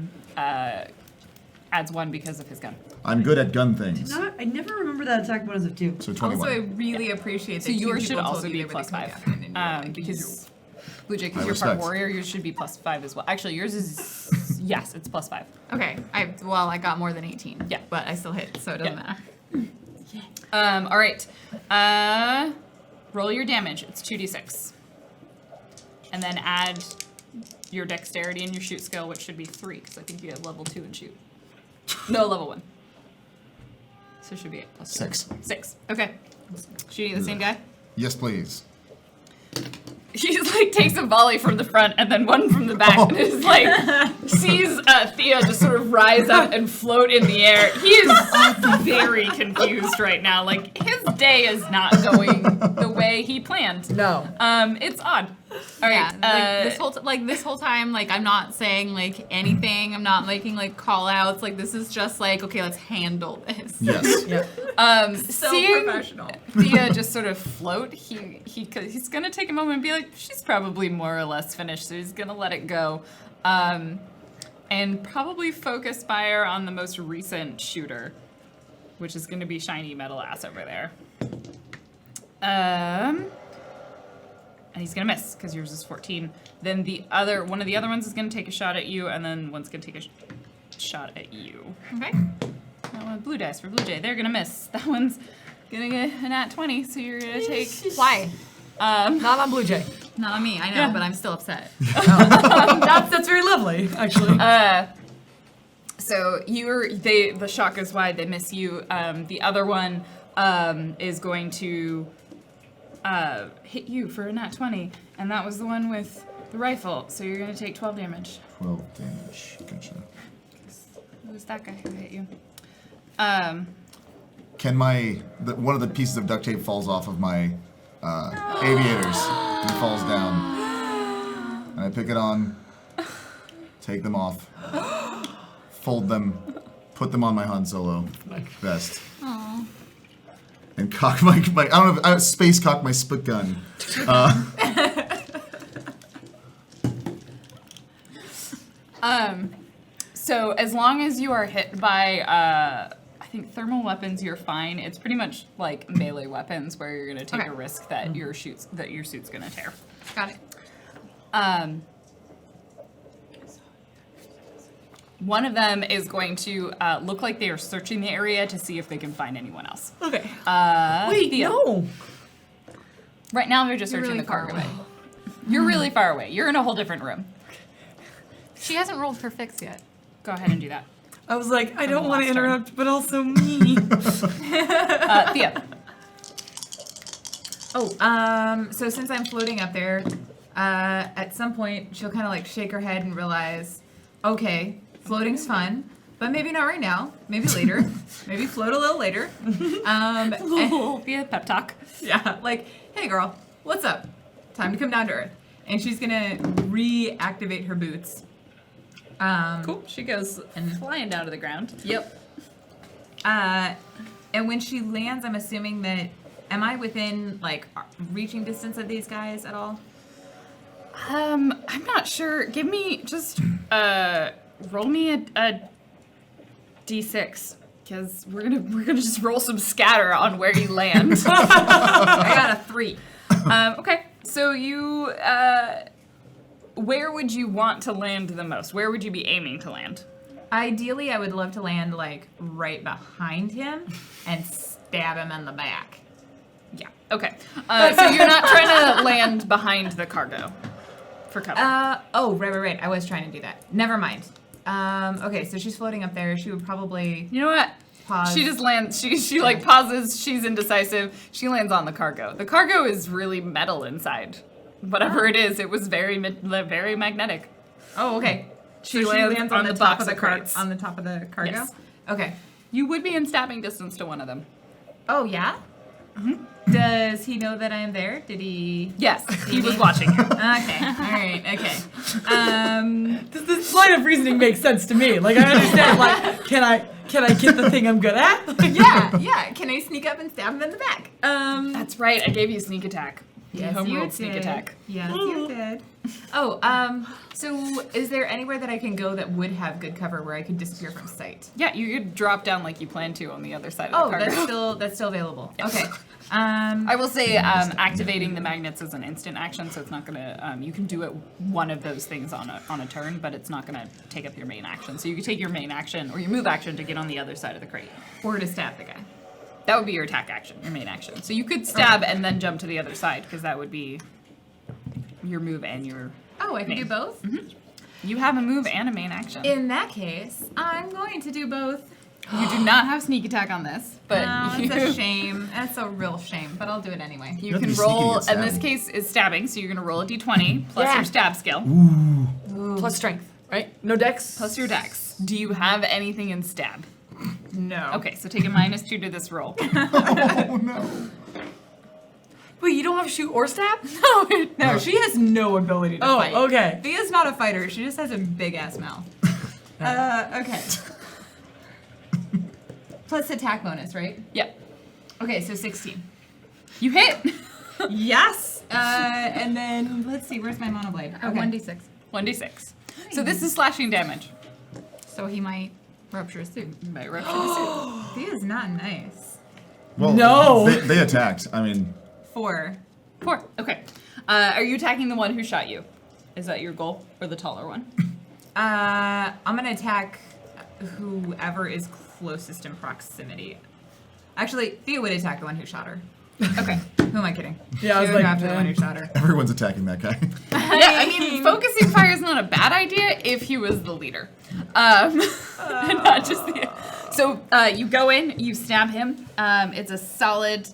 1 because of his gun. I'm good at gun things. I never remember that attack bonus of 2. So 21. Also, I really appreciate that So yours two should people also told you be they were the plus 5. co-captain and you were like, Because Blue Jay, because I you're part respect. warrior, yours should be plus 5 as well. Actually, yours is yes, it's plus 5. Okay, I got more than 18. Yeah. But I still hit, so it doesn't Yeah. matter. All right. Roll your damage. It's 2d6, and then add your dexterity and your shoot skill, which should be 3, because I think you have level 2 in shoot. No, level 1. So it should be 8 plus 2. 6. 6. Okay. Shooting at the same guy. Yes, please. He just like takes a volley from the front and then one from the back, and is like sees Thea just sort of rise up and float in the air. He is very confused right now. Like his day is not going the way he planned. No. It's odd. All right. Yeah, this whole time, like I'm not saying like anything. I'm not making like call outs. Like this is just like, okay, let's handle this. Yes. Yeah. So seeing professional. Thea just sort of float, he's gonna take a moment and be like, she's probably more or less finished, so he's gonna let it go, and probably focus fire on the most recent shooter, which is gonna be shiny metal ass over there. And he's gonna miss because yours is 14. Then one of the other ones is gonna take a shot at you, and then one's gonna take a shot at you. Okay. That one, blue dice for Blue Jay. They're gonna miss. That one's gonna get a nat 20, so you're gonna take. Why? Not on Blue Jay. Not on me. I know, Yeah. but I'm still upset. That's very lovely, actually. So the shot goes wide. They miss you. The other one is going to hit you for a nat 20, and that was the one with the rifle. So you're gonna take 12 damage. 12 damage. Gotcha. It was that guy who hit you. Can one of the pieces of duct tape falls off of my aviators and falls down. And I pick it on, take them off, fold them, put them on my Han Solo vest. And cock my I don't know, I space cock my split gun. So as long as you are hit by, I think thermal weapons, you're fine. It's pretty much like melee weapons where you're gonna take Okay. a risk that your suit's gonna tear. Got it. One of them is going to look like they are searching the area to see if they can find anyone else. Okay. Wait, No. Right now they're just You're searching really the cargo far bay. You're really far away. You're in a whole different room. She hasn't rolled for fix yet. Go ahead and do that. I was like, I don't want to last turn. interrupt, but also me. Thea. Oh, so since I'm floating up there, at some point she'll kind of like shake her head and realize, okay, floating's fun, but maybe not right now. Maybe later. Maybe float a little later. Thea pep talk. Yeah, like, hey girl, what's up? Time to come down to earth. And she's gonna reactivate her boots. Cool. She goes and flying down to the ground. Yep. And when she lands, I'm assuming that, am I within like reaching distance of these guys at all? I'm not sure. Give me just roll me a d6 because we're gonna just roll some scatter on where you land. I got a 3. Okay, so you where would you want to land the most? Where would you be aiming to land? Ideally, I would love to land like right behind him and stab him in the back. Yeah. Okay. So you're not trying to land behind the cargo for cover. Oh, right. I was trying to do that. Never mind. Okay, so she's floating up there. She would probably You know what? pause. She just lands. She like pauses. She's indecisive. She lands on the cargo. The cargo is really metal inside. Whatever it is, it was very magnetic. Oh, okay. She So lands on the top box of the of crates. on the top of the cargo. Yes. Okay. You would be in stabbing distance to one of them. Oh yeah. Does he know that I am there? Did he? Yes, he was watching you. Okay. All right. Okay. This line of reasoning makes sense to me. Like I understand. Like, can I get the thing I'm good at? Yeah. Can I sneak up and stab him in the back? That's right. I gave you sneak attack. Yes, Home you rolled sneak did. attack. Yes, you did. Oh, so is there anywhere that I can go that would have good cover where I could disappear from sight? Yeah, you could drop down like you plan to on the other side of Oh, the cargo. that's still available. Okay. I will say activating the magnets is an instant action, so it's not gonna. You can do it one of those things on a turn, but it's not gonna take up your main action. So you can take your main action or your move action to get on the other side of the crate. Or to stab the guy. That would be your attack action, your main action. So you could stab and then jump to the other side because that would be your move and your. Oh, I can do Main. both? You have a move and a main action. In that case, I'm going to do both. You do not have sneak attack on this, but No, you, it's a shame. That's a real shame, but I'll do it anyway. you You have to can be sneaky roll. at In this stabbing. case, is stabbing, so you're gonna roll a d20 plus Yeah. your stab skill Plus strength, right? No dex. plus your dex. Do you have anything in stab? No. Okay, so take a -2 to this roll. Oh no. Wait, you don't have shoot or stab? No, she has no ability to Oh, fight. okay. Thea's not a fighter. She just has a big ass mouth. Okay. Plus attack bonus, right? Yep. Okay, so 16. You hit. Yes. And then let's see. Where's my monoblade? Okay. 1d6. 1d6. So this is slashing damage. So he might rupture his suit. You might rupture the suit. Thea's not nice. Well, No. They attacked. I mean, 4. 4. Okay. Are you attacking the one who shot you? Is that your goal, or the taller one? I'm gonna attack whoever is closest in proximity. Actually, Thea would attack the one who shot her. Okay. Who am I kidding? Yeah, I was She would like, go after the one who shot her. everyone's attacking that guy. Yeah, I mean, focusing fire is not a bad idea if he was the leader, and not just the. So you go in, you stab him. It's a solid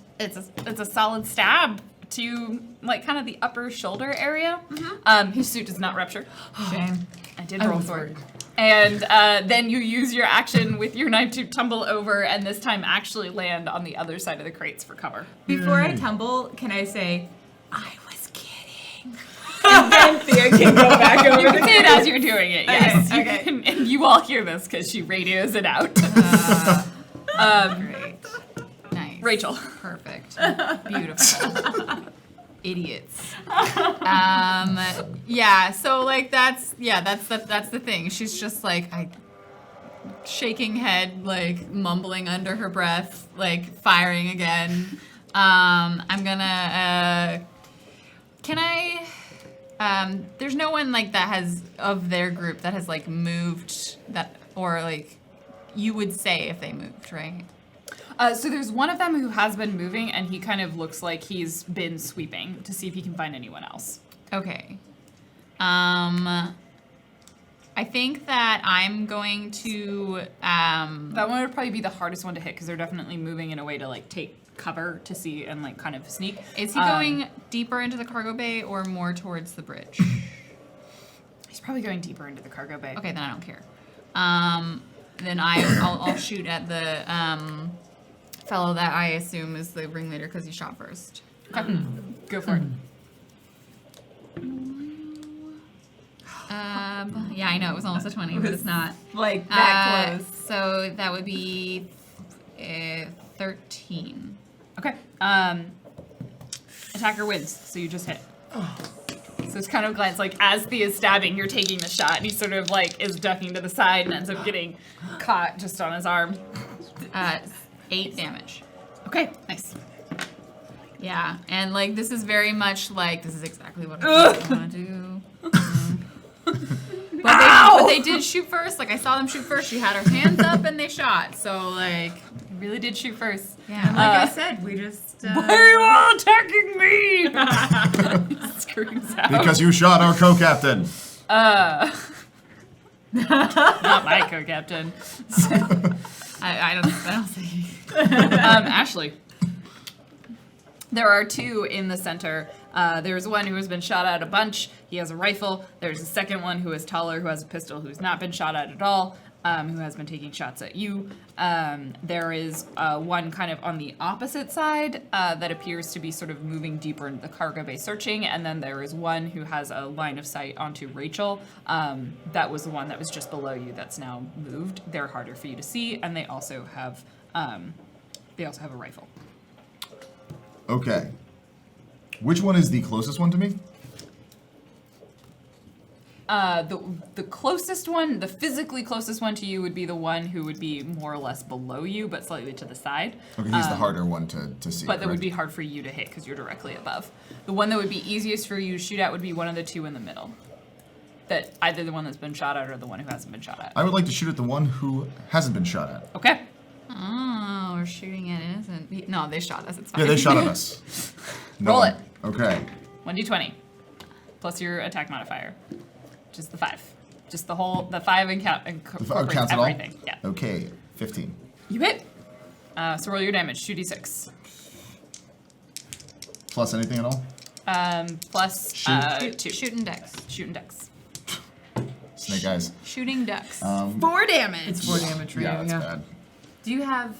stab to like kind of the upper shoulder area. His suit does not rupture. Shame. I did roll for it. And then you use your action with your knife to tumble over, and this time actually land on the other side of the crates for cover. Before I tumble, can I say, I was kidding? And then Thea can go back over You the can say it as you're doing it, yes. Okay, You okay. can- and you all hear this because she radios it out. Great. Nice. Rachel. Perfect. Beautiful. Idiots. Yeah, so like that's the thing. She's just like shaking head, like mumbling under her breath, like firing again. I'm gonna. Can I? There's no one like that has of their group that has like moved that or like you would say if they moved, right? So there's one of them who has been moving, and he kind of looks like he's been sweeping to see if he can find anyone else. Okay. I think that I'm going to. That one would probably be the hardest one to hit because they're definitely moving in a way to like take cover to see and like kind of sneak. Is he going deeper into the cargo bay or more towards the bridge? He's probably going deeper into the cargo bay. Okay, then I don't care. Then I'll shoot at the fellow that I assume is the ringleader because he shot first. Okay. Go for it. Yeah, I know it was almost a 20, but it's not. Like that close. So that would be 13. Okay. Attacker wins, so you just hit. So it's kind of glance like as Thea is stabbing, you're taking the shot, and he sort of like is ducking to the side and ends up getting caught just on his arm. 8 damage. Okay, nice. Yeah, and like this is very much like this is exactly what I want to do. But they did shoot first. Like I saw them shoot first. She had her hands up and they shot. So like You really did shoot first. yeah. Like I said, we just. Why are you all attacking me? He screams out. Because you shot our co-captain. Not my co-captain. I don't think. Ashley. There are 2 in the center. There's one who has been shot at a bunch. He has a rifle. There's a second one who is taller, who has a pistol, who's not been shot at all, who has been taking shots at you. There is one kind of on the opposite side that appears to be sort of moving deeper into the cargo bay searching. And then there is one who has a line of sight onto Rachel. That was the one that was just below you that's now moved. They're harder for you to see, and they also have a rifle. Okay. Which one is the closest one to me? The closest one, the physically closest one to you would be the one who would be more or less below you, but slightly to the side. Okay, he's the harder one to see. But that would correct? be hard for you to hit because you're directly above. The one that would be easiest for you to shoot at would be one of the 2 in the middle. That either the one that's been shot at or the one who hasn't been shot at. I would like to shoot at the one who hasn't been shot at. Okay. Oh, we're shooting at innocent. No, they shot us. It's fine. Yeah, they shot at us. No. Roll it. Okay. 1d20 plus your attack modifier, just the 5. Just the 5 incorporates counts it all? everything. Yeah. Okay, 15. You hit. So roll your damage. 2d6. Plus anything at all? Plus Shoot. 2. Shooting ducks. Shooting decks. Snake eyes. Shooting ducks. 4 damage. It's 4 damage for you. Yeah, that's bad. Do you have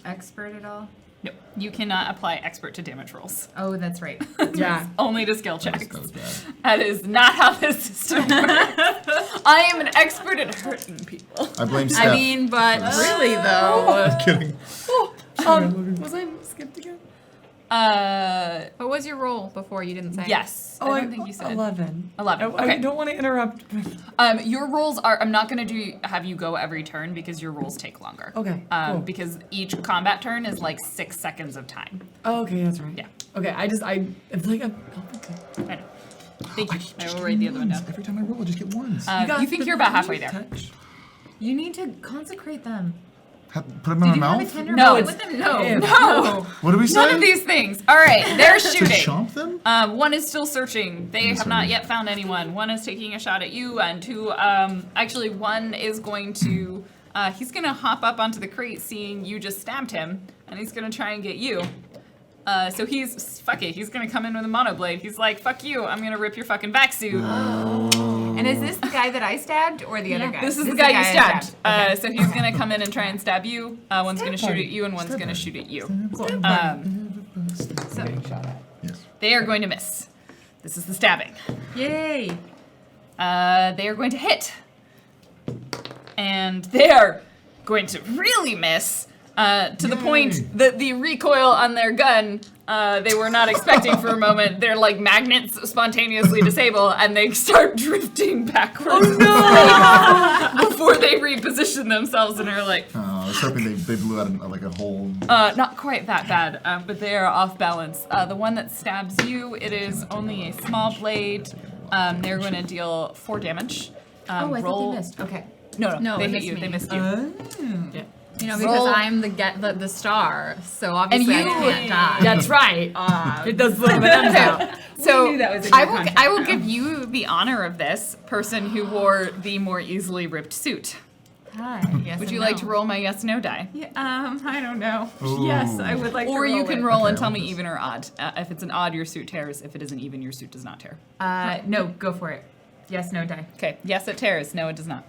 expert at all? No, you cannot apply expert to damage rolls. Oh, that's right. Yeah. Only to skill checks. That was bad. That is not how this system works. I am an expert at hurting people. I blame Steph. I mean, but really though. I'm kidding. Was I skipped again? What was your roll before you didn't say? Yes. I don't think you said 11. 11. I Okay. don't want to interrupt. Your rolls are. I'm not going to have you go every turn because your rolls take longer. Okay, cool. Because each combat turn is like 6 seconds of time. Oh, okay, that's right. Yeah. Okay, it's like I'm I know. Thank you. I will write the other one down. Every time I roll, I just get ones. You think you're about halfway there. Touch. You need to consecrate them. Put them in my Did you have a mouth? tender No, moment it's- with them? No. Ew. No. What do we say? None of these things. All right, they're To shooting. chomp them? One is still searching. They have not yet found anyone. One is taking a shot at you, and 2, actually, one is going to, he's going to hop up onto the crate seeing you just stabbed him, and he's going to try and get you. So fuck it, he's going to come in with a monoblade. He's like, fuck you, I'm going to rip your fucking back suit. And is this the guy that I stabbed or the other guy? This is the guy you I stabbed. Okay. So he's going to come in and try and stab you. One's going to shoot at you, and one's going to shoot at you. So Yes. they are going to miss. This is the stabbing. Yay. They are going to hit. And they are going to really miss. To the point that the recoil on their gun, they were not expecting for a moment. Their like magnets spontaneously disable, and they start drifting backwards. Before they reposition themselves and are like, I was hoping they blew out like a hole. not quite that bad, but they are off balance. The one that stabs you, it is only a small blade. They're going to deal 4 damage. Oh, I thought they missed. Okay. No, they hit missed you. me. They missed you. Yeah. You know, because Roll. I'm the star, so obviously And you- I can't die. That's right. It does look bananas out. So knew that was in I your will contract, I will give you the honor of this person who wore the more easily ripped suit. Hi. Yes. Would and you like no. to roll my yes/no die? Yeah, I don't know. Ooh. Yes, I would like to Or roll you can it. roll and Okay, tell I'll me just- even or odd. If it's an odd, your suit tears. If it is an even, your suit does not tear. No, go for it. Yes, no die. Okay. Yes, it tears. No, it does not.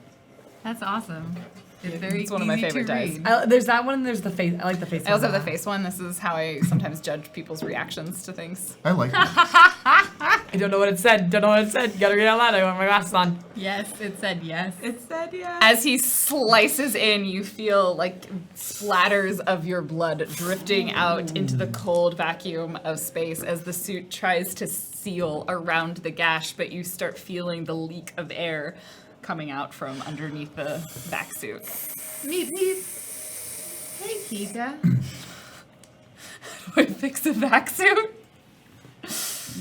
That's awesome. It's very It's one of my easy favorite to dice. read. There's that one and there's the face. I like the face I also one. have the face one. This is how I sometimes judge people's reactions to things. I like it. I don't know what it said. Don't know what it said. You gotta read it out loud. I want my glasses on. Yes, it said yes. It said yes. As he slices in, you feel like splatters of your blood drifting out into the cold vacuum of space as the suit tries to seal around the gash, but you start feeling the leak of air coming out from underneath the back suit. Meep, meep. Hey, Kika. Do I fix a vac suit?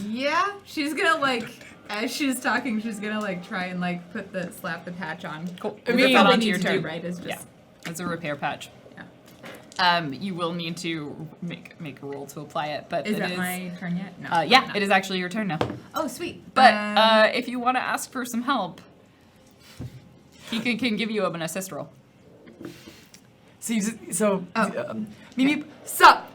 Yeah, she's gonna like, as she's talking, she's gonna like try and like slap the patch on. Cool. I Rip mean, that all we onto need your to turn. do, right, is just Yeah, it's a repair patch. yeah. You will need to make a roll to apply it, but Is it that my turn yet? No. yeah, no. it is actually your turn now. Oh, sweet. But if you want to ask for some help, he can give you an assist roll. Mimi, sup?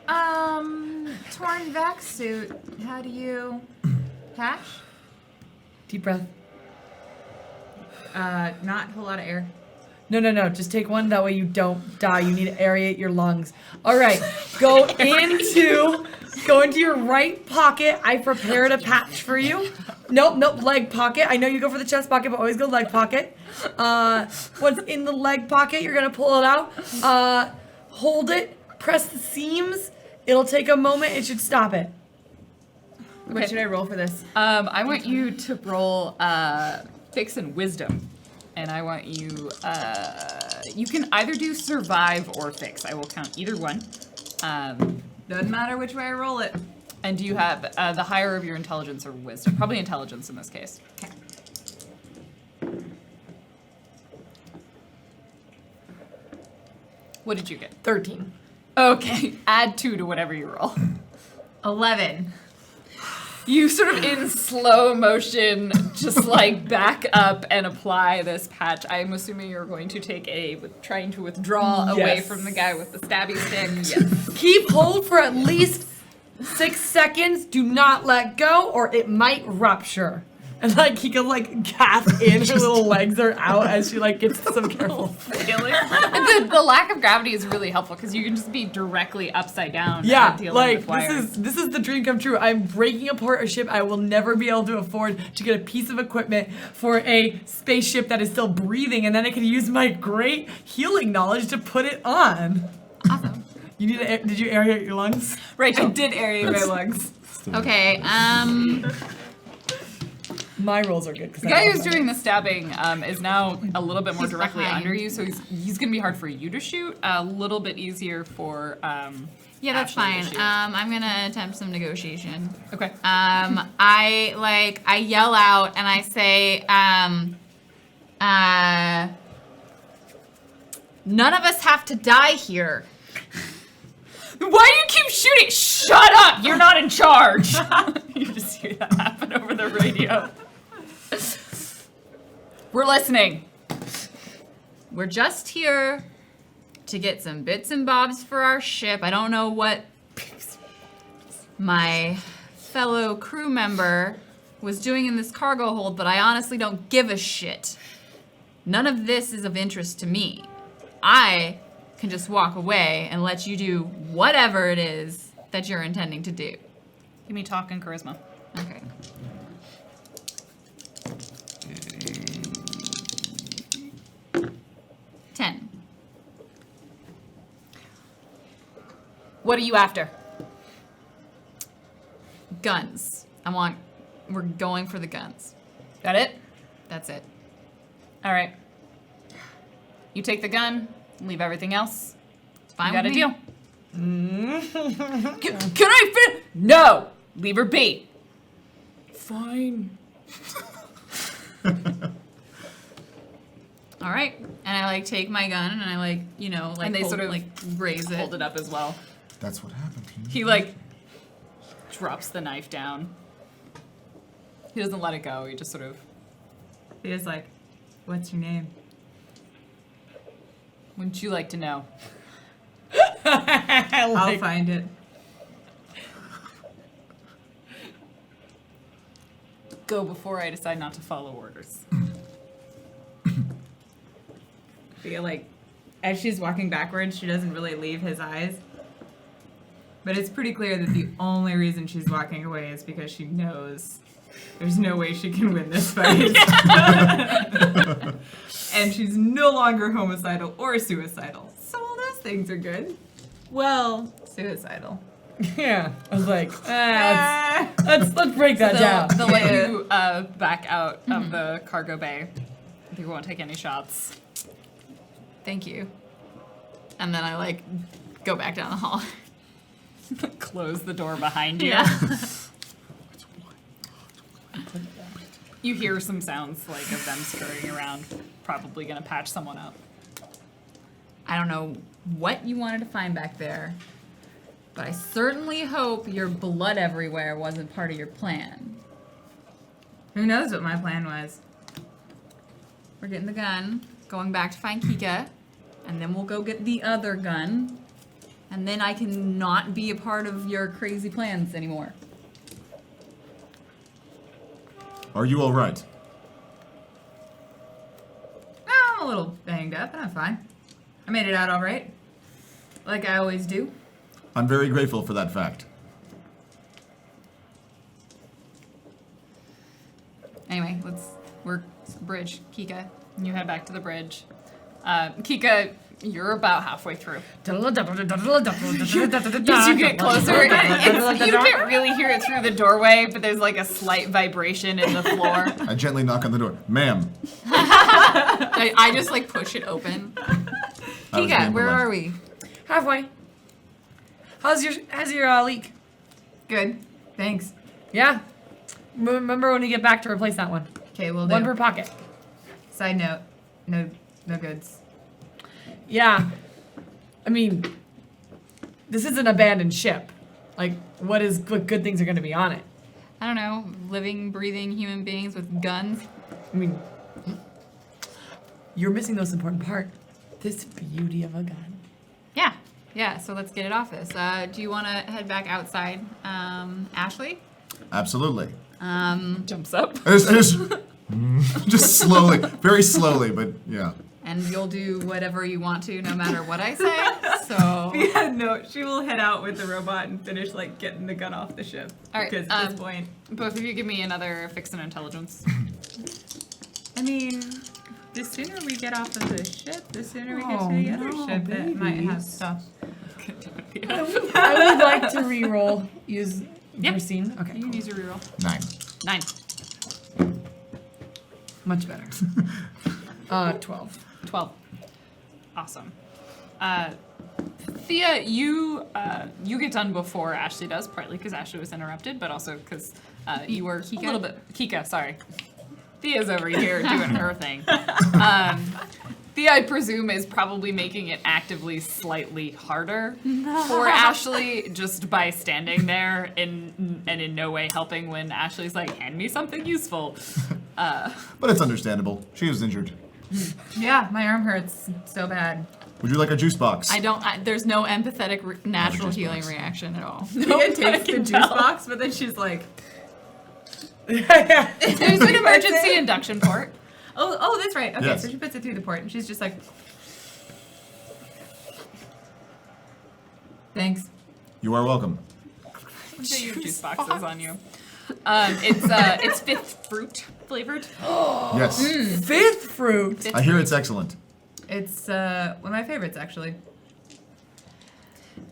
Torn vac suit. How do you patch? Deep breath. Not a whole lot of air. No. Just take one. That way you don't die. You need to aerate your lungs. All right. Go into your right pocket. I prepared a patch for you. Nope. Leg pocket. I know you go for the chest pocket, but always go leg pocket. Once in the leg pocket, you're gonna pull it out. Hold it. Press the seams. It'll take a moment. It should stop it. What should I roll for this? I want you to roll fix and wisdom, and I want you. You can either do survive or fix. I will count either one. Doesn't matter which way I roll it. And do you have the higher of your intelligence or wisdom? Probably intelligence in this case. Okay. What did you get? 13. Okay, add 2 to whatever you roll. 11. You sort of in slow motion just like back up and apply this patch. I'm assuming you're going to take trying to withdraw away Yes. from the guy with the stabby stick. Yes. Keep hold for at least 6 seconds. Do not let go, or it might rupture. And like he can like gasp in, her little legs are out as she like gets some careful. The lack of gravity is really helpful because you can just be directly upside down. Yeah, dealing like with wires. this is the dream come true. I'm breaking apart a ship I will never be able to afford to get a piece of equipment for a spaceship that is still breathing, and then I can use my great healing knowledge to put it on. Awesome. You need to, did you aerate your lungs? Right, I did aerate my legs. Okay, My rolls are good. The guy who's doing the stabbing is now a little bit more He's directly behind. under you, so he's going to be hard for you to shoot. A little bit easier for. yeah, that's Ashley fine. to shoot. I'm gonna attempt some negotiation. Okay. I yell out and I say, none of us have to die here. Why do you keep shooting? Shut up! You're not in charge. You just hear that happen over the radio. We're listening. We're just here to get some bits and bobs for our ship. I don't know what my fellow crew member was doing in this cargo hold, but I honestly don't give a shit. None of this is of interest to me. I can just walk away and let you do whatever it is that you're intending to do. Give me talk and charisma. Okay. What are you after? Guns. We're going for the guns. That it? That's it. All right. You take the gun, leave everything else. Fine You got a with me. deal. Can I fit? No! Leave her be. Fine. All right. And I like take my gun and I like, you know, like And they hold, sort of like raise it. Hold it up as well. That's what happened. He like drops the knife down. He doesn't let it go. He just sort of. He is like, what's your name? Wouldn't you like to know? I'll find it. Go before I decide not to follow orders. Thea, like, as she's walking backwards, she doesn't really leave his eyes. But it's pretty clear that the only reason she's walking away is because she knows there's no way she can win this fight. And she's no longer homicidal or suicidal. So all those things are good. Well, suicidal. Yeah. I was like, let's break that down. They'll let you back out of the cargo bay. They won't take any shots. Thank you. And then I like go back down the hall. Close the door behind you. Yeah. You hear some sounds like of them scurrying around, probably gonna patch someone up. I don't know what you wanted to find back there, but I certainly hope your blood everywhere wasn't part of your plan. Who knows what my plan was? We're getting the gun, going back to find Kika, and then we'll go get the other gun, and then I can not be a part of your crazy plans anymore. Are you all right? I'm a little banged up, but I'm fine. I made it out all right. Like I always do. I'm very grateful for that fact. Anyway, let's work bridge, Kika. You head back to the bridge. Kika, you're about halfway through. As you get closer, you can't really hear it through the doorway, but there's like a slight vibration in the floor. I gently knock on the door. Ma'am. I just like push it open. I was Kika, being where polite. are we? Halfway. How's your leak? Good. Thanks. Yeah. Remember when you get back to replace that one. Okay, we'll One do. per pocket. Side note, no goods. Yeah. I mean, this is an abandoned ship. Like, what good things are going to be on it? I don't know, living, breathing human beings with guns. I mean, you're missing the most important part. This beauty of a gun. Yeah, so let's get it off this. Do you want to head back outside, Ashley? Absolutely. Jumps up. Just slowly, very slowly, but yeah. And you'll do whatever you want to, no matter what I say. So, Yeah, no, she will head out with the robot and finish like getting the gun off the ship. All right, Because at this point, Both of you give me another fix and intelligence. I mean, the sooner we get off of the ship, the sooner we get Oh, to the other no, ship that might have babies. stuff. I would like to re-roll. Use Yep. Racine. Okay, You can cool. use your reroll. 9. 9. Much better. 12. 12. Awesome. Thea, you get done before Ashley does, partly because Ashley was interrupted, but also because you were a little bit... Kika, sorry. Thea's over here doing her thing. Thea, I presume, is probably making it actively slightly harder for Ashley just by standing there and in no way helping when Ashley's like, hand me something useful. But it's understandable. She was injured. Yeah, my arm hurts so bad. Would you like a juice box? There's no empathetic natural juice healing box. reaction at all. Thea takes the can juice tell. box, but then she's like, There's an emergency induction port. oh, that's right. Okay, Yes. so she puts it through the port, and she's just like, thanks. You are welcome. Put your juice boxes on you. It's fifth fruit flavored. Yes. Fifth fruit. I hear it's excellent. It's one of my favorites, actually.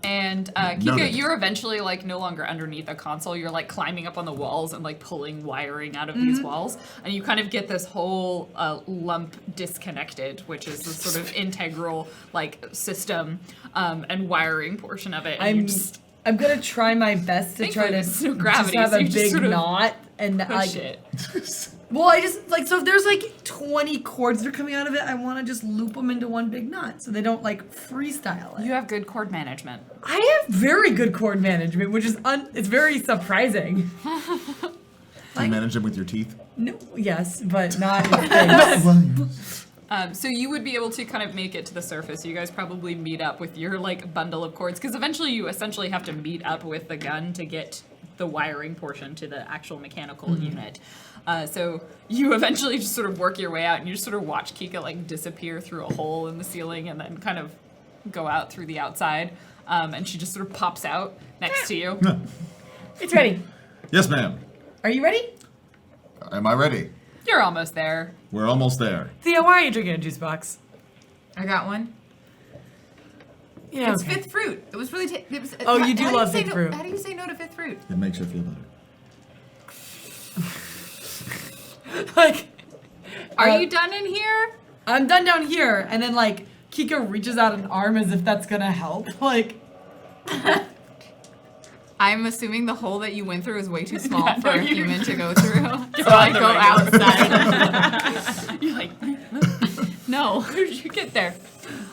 And Kika, Noted. you're eventually like no longer underneath a console. You're like climbing up on the walls and like pulling wiring out of these walls, and you kind of get this whole lump disconnected, which is the sort of integral like system and wiring portion of it. And you just I'm gonna try my best to try to Thankfully, there's no gravity, just have so a you just big sort of knot and push like. it. Well, I just like so if there's like 20 cords that are coming out of it, I want to just loop them into one big knot so they don't like freestyle it. You have good cord management. I have very good cord management, which is it's very surprising. Do you manage them with your teeth? No, yes, but not in face. So you would be able to kind of make it to the surface. You guys probably meet up with your like bundle of cords because eventually you essentially have to meet up with the gun to get the wiring portion to the actual mechanical unit. So you eventually just sort of work your way out and you just sort of watch Kika like disappear through a hole in the ceiling and then kind of go out through the outside. And she just sort of pops out next to you. It's ready. Yes, ma'am. Are you ready? Am I ready? You're almost there. We're almost there. Thea, why are you drinking a juice box? I got one. Yeah, It's okay. fifth fruit. It was really. It was, Oh, you do how love say fifth no- fruit. How do you say no to fifth fruit? It makes you feel better. Like, Are Uh, you done in here? I'm done down here, and then like Kika reaches out an arm as if that's gonna help. Like, I'm assuming the hole that you went through is way too small Yeah, for no, a you- human to go through. So on I the go regular. outside. You're like, No. how did you get there?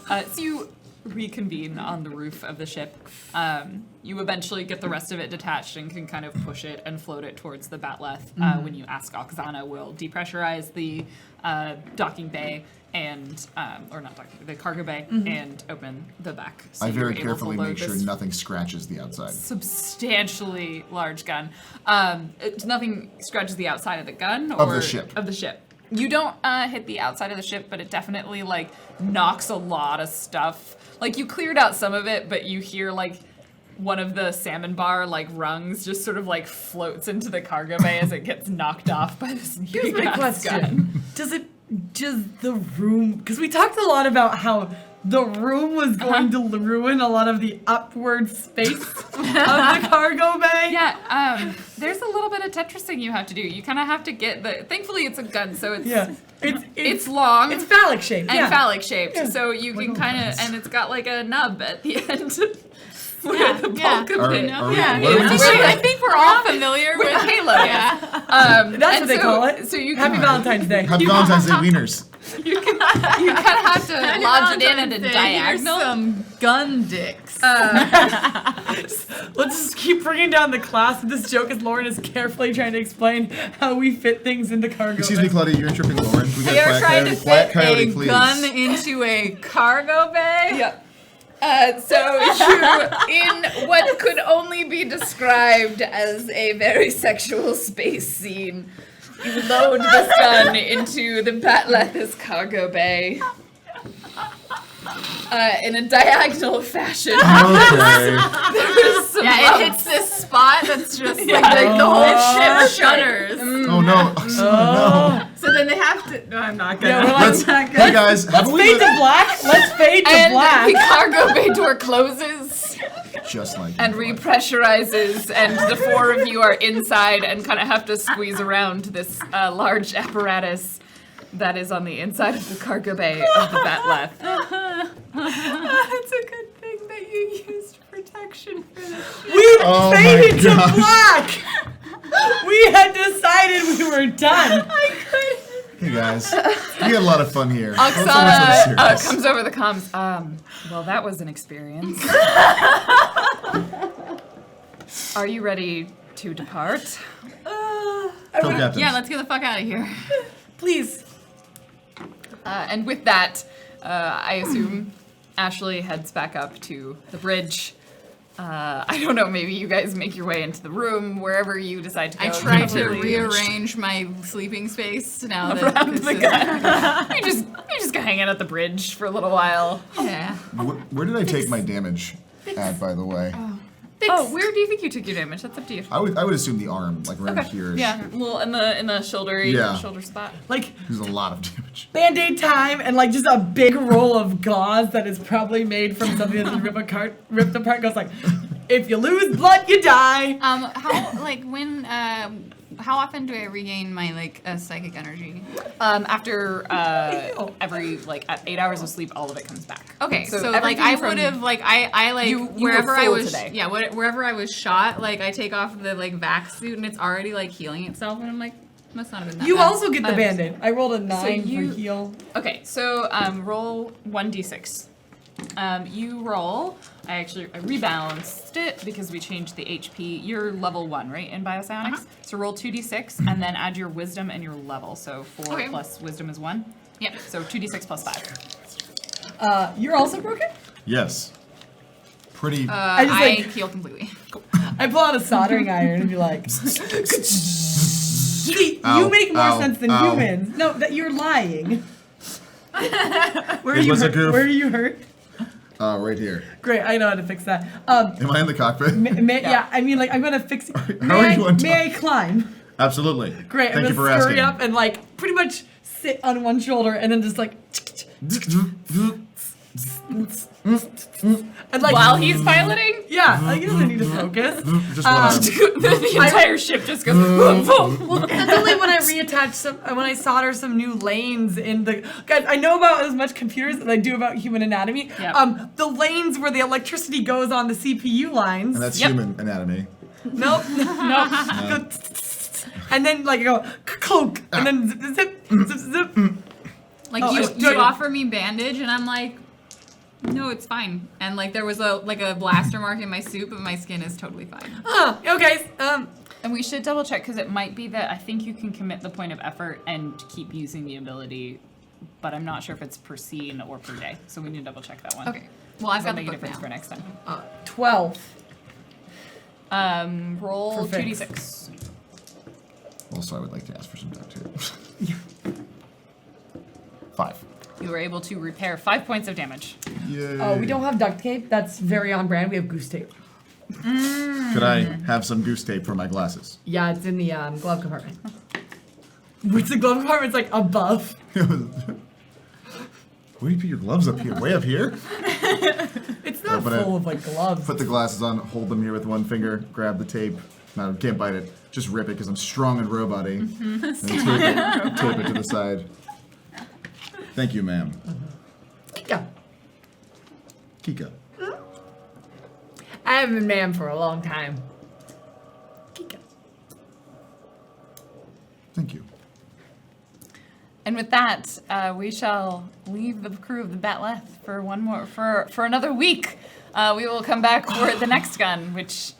So you reconvene on the roof of the ship. You eventually get the rest of it detached and can kind of push it and float it towards the Batleth. When you ask, Oksana will depressurize the docking bay and, or not docking, the cargo bay and open the back. So I very you're able to carefully load make sure this nothing scratches the outside. substantially large gun. Nothing scratches the outside of the gun Of or the ship. Of the ship. You don't hit the outside of the ship, but it definitely like knocks a lot of stuff. Like you cleared out some of it, but you hear like one of the salmon bar like rungs just sort of like floats into the cargo bay as it gets knocked off by this here's big my ass gun. question: Does the room? Because we talked a lot about how the room was going to ruin a lot of the upward space of the cargo bay. Yeah, there's a little bit of Tetrising you have to do. You kind of have to get the. Thankfully, it's a gun, so it's Yeah. it's long. It's phallic shaped. and Yeah. phallic shaped, Yeah. so you can kind of, and it's got like a nub at the end where Yeah, the yeah. bulk of Are, it. are we, Yeah. what are we Yeah. deciding? I think we're all familiar with Halo. Yeah. That's and what they so- call it. So you Happy can, Valentine's Day. Happy Valentine's Day wieners. you kind of have to lodge it in at a Here's diagonal. some gun dicks. Let's just keep bringing down the class of this joke as Lauren is carefully trying to explain how we fit things into cargo. Excuse me, Claudia, you're interrupting Lauren. We got We a are quiet trying coyote, to quiet fit coyote, a please. gun into a cargo bay. Yep. So you, in what could only be described as a very sexual space scene, you load this gun into the Batleth's cargo bay in a diagonal fashion. Okay. There's some Yeah, it hits this spot that's just like the whole ship shudders. Oh no. Oh, no. So then they have to. No, I'm not gonna. Yeah, we're like, Let's, hey guys, haven't we fade to looked black. Let's fade to and black. the cargo bay door closes just like and you thought. repressurizes, and the four of you are inside and kind of have to squeeze around this large apparatus that is on the inside of the cargo bay of the Batleth. It's a good thing that you used protection for this. We Oh my faded to gosh. black. We had decided we were done. Hey guys, we had a lot of fun here. Let's not Oksana so serious. comes over the comms. Well, that was an experience. Are you ready to depart? Co-captains. Yeah, let's get the fuck out of here. Please. And with that, I assume Ashley heads back up to the bridge. I don't know, maybe you guys make your way into the room, wherever you decide to go. I tried to Probably rearrange my sleeping space now that around this the is- gun. you just go hang out at the bridge for a little while. Yeah. Where did I take my damage at, by the way? Oh, where do you think you took your damage? That's up to you. I would assume the arm, like right here. Yeah, a little in the shoulder shoulder spot. Like There's a lot of damage. Band-Aid time and like just a big roll of gauze that is probably made from something that's ripped apart goes like, if you lose blood, you die. How often do I regain my psychic energy? After every at 8 hours of sleep, all of it comes back. Okay, so everything I from- would have you wherever were I full was today. wherever I was shot, I take off the vac suit and it's already healing itself and I'm like, must not have been that You bad. also get the Band-Aid. I rolled a 9 you- for heal. Okay, so roll 1d6. You roll. I rebalanced it because we changed the HP. You're level 1, right, in biopsionics? So roll 2d6 and then add your wisdom and your level. So 4 Okay. plus wisdom is 1. Yeah. So 2d6 plus 5. You're also broken? Yes. Pretty. I just, I like- heal completely. I pull out a soldering iron and be like, See, Ow, you make more ow, sense than ow. humans. No, that you're lying. Where are It you was a hurt? goof. Where are you hurt? Right here. Great, I know how to fix that. Am I in the cockpit? Yeah, I mean, I'm gonna fix it. How are you on May I top? climb? Absolutely. Great, Thank I'm you for gonna scurry asking. up and pretty much sit on one shoulder and then just and While he's piloting, yeah, he doesn't need to focus. Just one arm. the entire ship just goes boom, boom. Well, that's only when I reattach when I solder some new lanes in the. Guys, I know about as much computers as I do about human anatomy. Yep. The lanes where the electricity goes on the CPU lines. And that's Yep. human anatomy. Nope. Nope. And then you go clunk, and then zip, zip, zip, zip. Oh, You offer me bandage and I'm like, no, it's fine. And there was a blaster mark in my suit, but my skin is totally fine. Okay. And we should double check because it might be that I think you can commit the point of effort and keep using the ability, but I'm not sure if it's per scene or per day. So we need to double check that one. Okay. Well, I've got That'll the make a book difference now. for next time. 12. Roll For fix. 2d6. Also, I would like to ask for some duct tape. 5. You were able to repair 5 points of damage. Yay. Oh, we don't have duct tape. That's very on brand. We have goose tape. Could I have some goose tape for my glasses? Yeah, it's in the glove compartment. Which the glove compartment's above. Where do you put your gloves up here? Way up here? It's not Open it. full of gloves. Put the glasses on, hold them here with one finger, grab the tape. No, can't bite it. Just rip it because I'm strong and robot-y. And tape it to the side. Thank you, ma'am. Kika. Kika. I haven't been ma'am for a long time. Kika. Thank you. And with that, we shall leave the crew of the Batleth for another week. We will come back for the next gun, which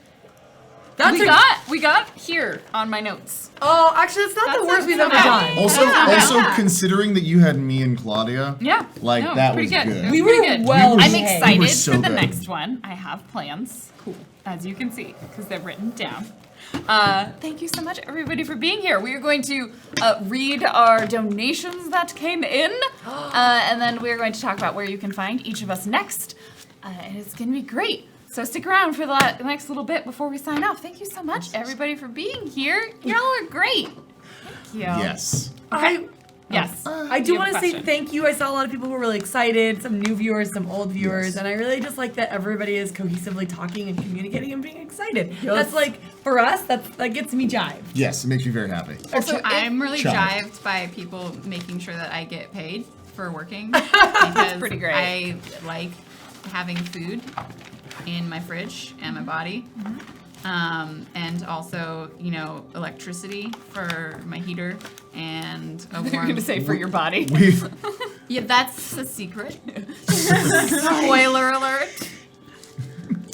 we got here on my notes. Oh, actually, it's not the worst we've ever done. Also, considering that you had me and Claudia, Yeah. like that pretty was good. good. It was We pretty were good. well I'm behaved. excited We were so for the good. next one. I have plans. Cool. As you can see, because they're written down. Thank you so much, everybody, for being here. We are going to read our donations that came in, and then we're going to talk about where you can find each of us next. And it's going to be great. So stick around for the next little bit before we sign off. Thank you so much, everybody, for being here. Y'all are great. Thank you. Yes. Yes. I do You have want a to say question. thank you. I saw a lot of people who were really excited, some new viewers, some old viewers, and I really just like that everybody is cohesively talking and communicating and being excited. That's for us, that gets me jived. Yes, it makes me very happy. Also, I'm really Child. jived by people making sure that I get paid for working because pretty great. I like having food in my fridge and my body. And also, electricity for my heater and a You're warm. going to say for your body. Yeah, that's a secret. Spoiler alert.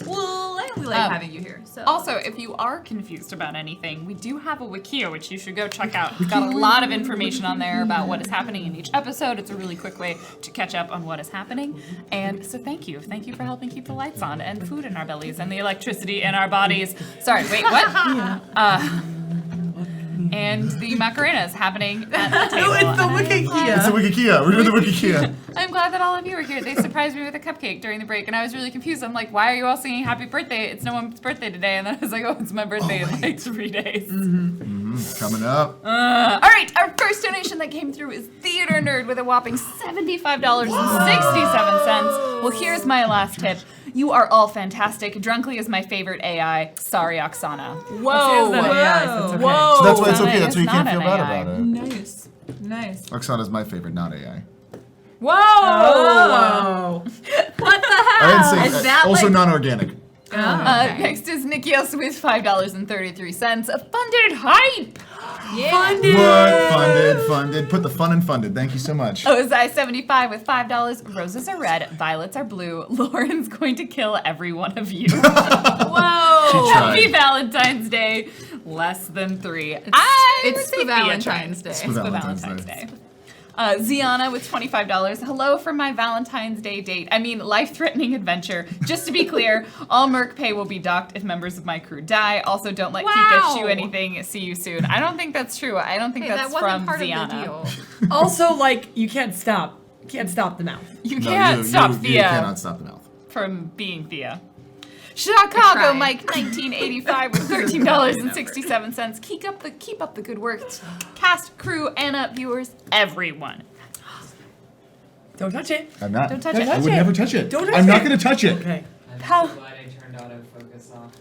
Well, I really like having you here. So Also, if you are confused about anything, we do have a Wikia, which you should go check out. We've got a lot of information on there about what is happening in each episode. It's a really quick way to catch up on what is happening. And so thank you. Thank you for helping keep the lights on and food in our bellies and the electricity in our bodies. Sorry, wait, what? and the Macarena is happening at the table. No, it's the And Wicked I'm glad- It's the Wicked Kia. We're doing the Wicked Kia. I'm glad that all of you are here. They surprised me with a cupcake during the break, and I was really confused. I'm like, why are you all singing happy birthday? It's no one's birthday today. And then I was like, oh, it's my birthday in like 3 days. Coming up. All right, our first donation that came through is Theater Nerd with a whopping $75.67. Well, here's my last tip. You are all fantastic. Drunkly is my favorite AI. Sorry, Oksana. Whoa. Whoa. So that's why it's Oksana okay. That's why you is can't not feel an bad AI. about it. Nice. Nice. Oksana's my favorite, not AI. Whoa. Whoa. What the hell? I didn't say Is that also like- non-organic. Next is Nikios with $5.33. A funded hype. Yeah. What? Funded. Put the fun in funded. Thank you so much. Ozai 75 with $5. Roses are red, violets are blue. Lauren's going to kill every one of you. Whoa. She tried. Happy Valentine's Day. Less than 3. It's would say for Thea Valentine's tried. Day. It's for Valentine's Day. Ziana with $25. Hello from my Valentine's Day date. I mean, life-threatening adventure. Just to be clear, all Merc pay will be docked if members of my crew die. Also, don't let Kika chew anything. See you soon. I don't think that's true. I don't think Hey, that's that wasn't from part Ziana. of the deal. Also, like, you can't stop. You can't stop the mouth. You No, can't stop you Thea cannot stop the mouth. from being Thea. I Chicago tried. Mike 1985 with $13.67. Keep up the good work. Cast, crew, Anna, viewers, everyone. Don't touch it. I'm not. Don't touch Don't it. I touch would it. never touch it. Don't touch I'm not it. going to touch it. Okay. How- I'm glad I turned autofocus off.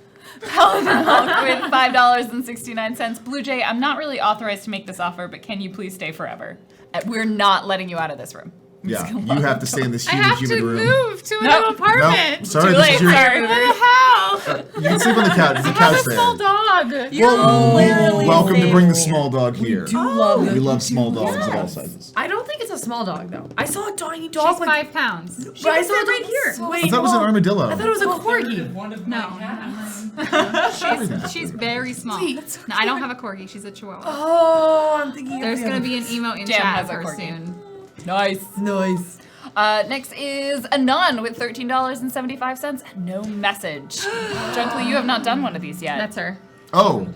Paladin Hulk with $5.69. Blue Jay, I'm not really authorized to make this offer, but can you please stay forever? We're not letting you out of this room. Yeah, you have to stay in this I humid, have to humid room. move to a Nope. new apartment. No, sorry, Too this late, is your. sorry. What the hell? You can sleep on the couch. There's a I have couch a small there. dog. Well, literally welcome to say- bring the small dog here. Do love We them. love small dogs of all sizes. I don't think it's a small dog though. I saw a tiny dog. She's like, 5 pounds. but I saw it right here. so Wait, I thought it was an armadillo. I thought it was a corgi. One of my No. cats. She's very small. No, I don't have a corgi. She's a chihuahua. Oh, I'm thinking. There's of gonna be an emo in Jam chat has a for corgi. soon. Nice. Nice. Next is Anon with $13.75. No message. Drunkly, you have not done one of these yet. That's her. Oh,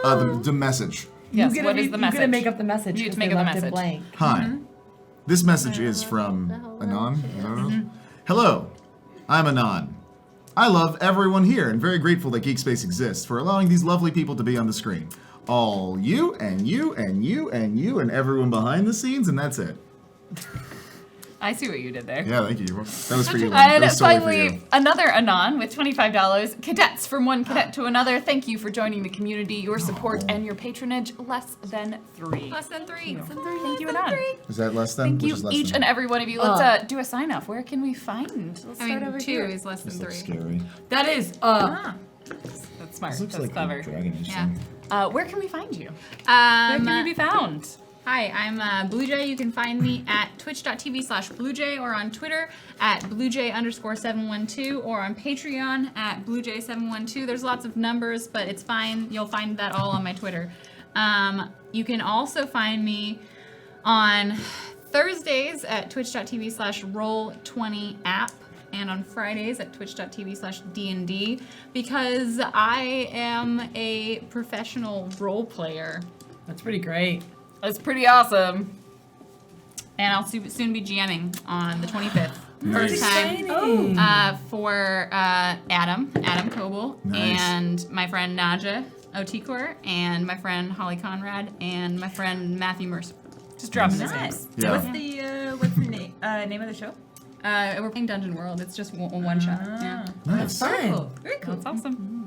the message. Yes, You what is the message? You're gonna make up the message. You 'cause make they up the left it message. blank. Hi. This message is from Anon. Is that what it is? Hello, I'm Anon. I love everyone here and very grateful that Geek Space exists for allowing these lovely people to be on the screen. All you and you and you and you and everyone behind the scenes, and that's it. I see what you did there. Yeah, thank you. That was for you. That And was totally for finally, you. another Anon with $25. Cadets, from one cadet to another, thank you for joining the community. Your support and your patronage, less than 3. Less than 3. Thank you, Anon. Is that less than? Thank Which you, is less each than? and every one of you. Let's do a sign off. Where can we find? Let's I start mean, over 2 here. is less than This looks 3. scary. That is. That's smart. This looks That's like clever. a dragon. Yeah. Where can we find you? Where can you be found? Hi, I'm BlueJay. You can find me at twitch.tv/BlueJay or on Twitter at BlueJay_712 or on Patreon at BlueJay712. There's lots of numbers, but it's fine. You'll find that all on my Twitter. You can also find me on Thursdays at twitch.tv/Roll20app and on Fridays at twitch.tv/DND because I am a professional role player. That's pretty great. That's pretty awesome. And I'll soon be GMing on the 25th. Nice. First time for Adam Coble, Nice. and my friend Naja Otikor, and my friend Holly Conrad, and my friend Matthew Mercer. Just dropping his Nice. names. Yeah. What's the name of the show? We're playing Dungeon World. It's just one shot. Yeah. Nice. Fun. Very cool. That's awesome.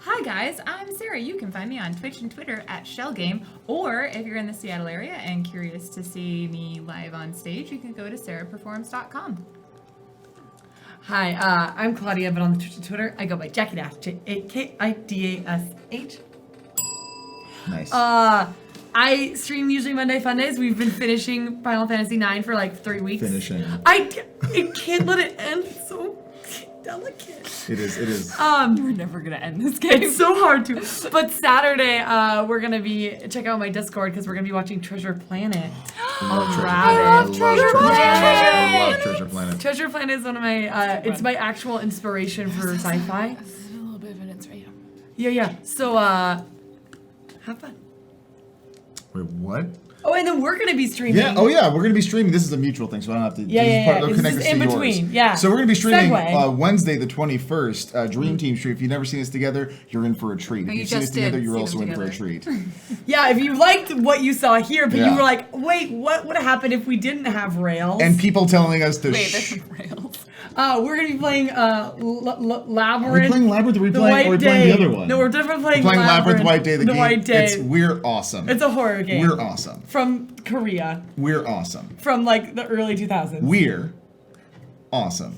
Hi guys, I'm Sarah. You can find me on Twitch and Twitter at ShellGame, or if you're in the Seattle area and curious to see me live on stage, you can go to sarahperforms.com. Hi, I'm Claudia, but on the Twitch and Twitter, I go by Jackie Dash, J8KIDASH. Nice. I stream usually Monday Fundays. We've been finishing Final Fantasy IX for like 3 weeks. Finishing. I can't let it end. It's so delicate. It is. It is. We're never gonna end this game. It's so hard to. But Saturday, we're gonna be check out my Discord because we're gonna be watching Treasure Planet. Love Treasure rabbit. Planet. I love Treasure Planet. Planet. I love Treasure Planet. Treasure Planet is one of my. It's my actual inspiration for sci-fi. This is a little bit of an inspiration. Yeah. So have fun. Wait, what? Oh, and then we're gonna be streaming. Yeah. Oh, yeah. We're gonna be streaming. This is a mutual thing, so I don't have to. Yeah, this is yeah, part- yeah. it'll This connect is us in to yours. between, yeah. So we're gonna be streaming Segue. Wednesday the 21st. Dream Team stream. If you've never seen us together, you're in for a treat. If you you've seen us just together, did you're see also them in for a together. treat. Yeah, if you liked what you saw here, but Yeah. you were like, wait, what would have happened if we didn't have rails? And people telling us to. Wait, Shh. there's rails. We're gonna be playing Labyrinth. Are we playing Labyrinth? Or are we The playing, White or are we playing Day. the other one? No, we're definitely playing, We're playing Labyrinth White Day. The game. White Day. We're awesome. It's a horror game. We're awesome. From Korea, We're awesome. from like the early 2000s. We're awesome.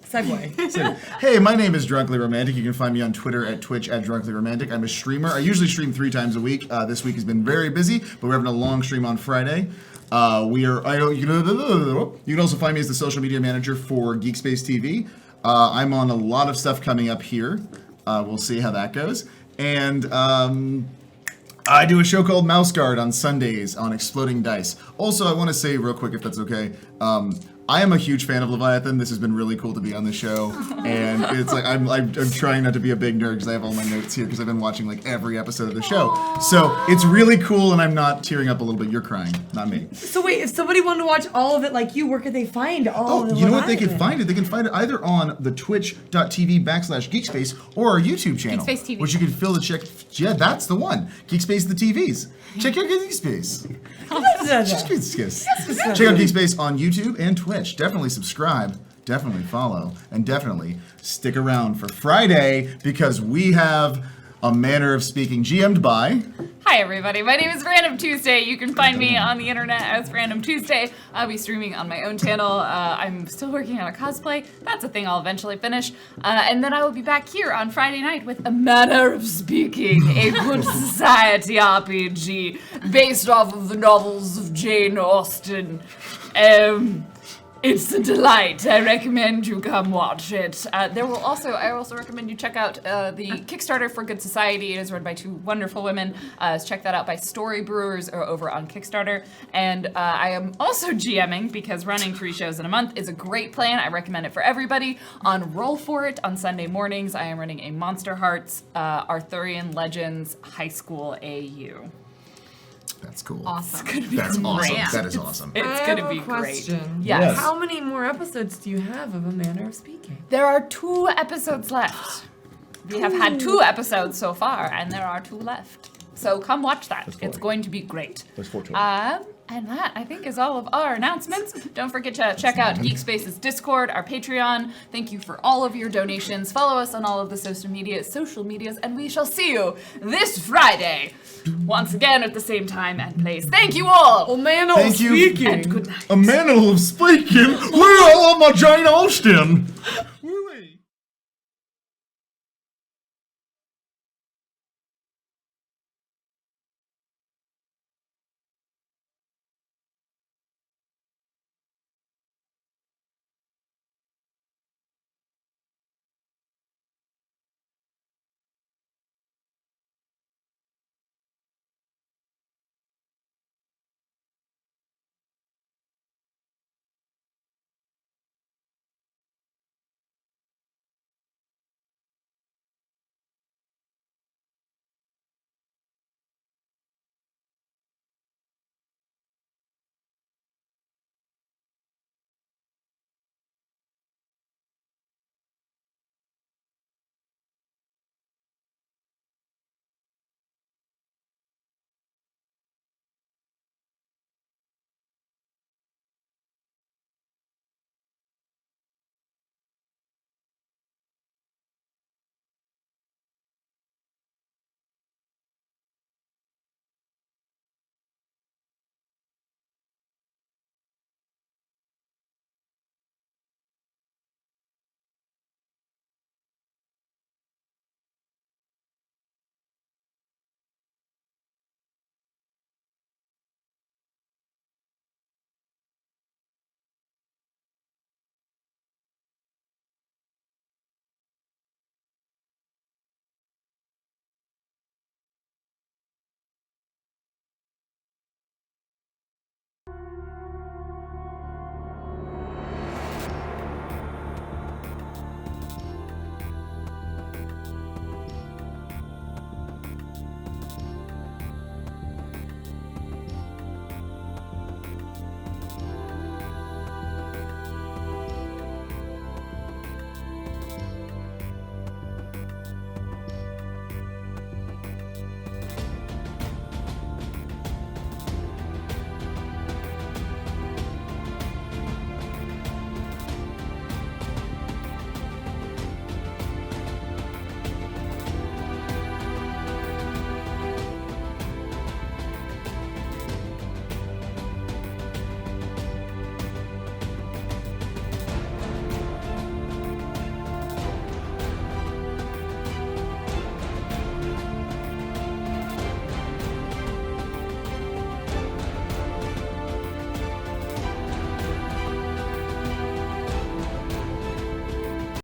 Segway. So, hey, my name is Drunkly Romantic. You can find me on Twitter at Twitch at Drunkly Romantic. I'm a streamer. I usually stream 3 times a week. This week has been very busy, but we're having a long stream on Friday. You can also find me as the social media manager for Geekspace TV. I'm on a lot of stuff coming up here. We'll see how that goes. And I do a show called Mouse Guard on Sundays on Exploding Dice. Also, I want to say real quick, if that's okay, I am a huge fan of Leviathan. This has been really cool to be on the show, and it's like I'm trying not to be a big nerd because I have all my notes here because I've been watching like every episode of the show. So it's really cool, and I'm not tearing up a little bit. You're crying, not me. So wait, if somebody wanted to watch all of it like you, where could they find all of the You know what? They can Leviathan? find it. They can find it either on the twitch.tv/Geekspace or our YouTube channel. Geekspace TV. Which you can fill the check. Yeah, that's the one. Geekspace the TVs. Check out Geekspace. Check out Geekspace on YouTube and Twitch. Definitely subscribe. Definitely follow. And definitely stick around for Friday because we have A Manner of Speaking GM'd by... Hi everybody, my name is Random Tuesday. You can find me on the internet as Random Tuesday. I'll be streaming on my own channel. I'm still working on a cosplay. That's a thing I'll eventually finish. And then I will be back here on Friday night with A Manner of Speaking, a good society RPG based off of the novels of Jane Austen. It's a delight. I recommend you come watch it. I also recommend you check out the Kickstarter for Good Society. It is run by 2 wonderful women. Check that out by Story Brewers or over on Kickstarter. And I am also GMing because running 3 shows in a month is a great plan. I recommend it for everybody. On Roll For It on Sunday mornings, I am running a Monster Hearts Arthurian Legends High School AU. That's cool. Awesome. That's awesome. Grand. That is awesome. It's I going to have be a great. question. Yes. How many more episodes do you have of A Manner of Speaking? There are 2 episodes left. We have had 2 episodes so far, and there are 2 left. So come watch that. That's It's four. going to be great. There's 4 total. And that, I think, is all of our announcements. Don't forget to check out Geekspace's Discord, our Patreon. Thank you for all of your donations. Follow us on all of the social medias, and we shall see you this Friday, once again at the same time and place. Thank you all! Oh, Manner Thank of you. Speaking. And good night. A manner of speaking. We're all on my Jane Austen.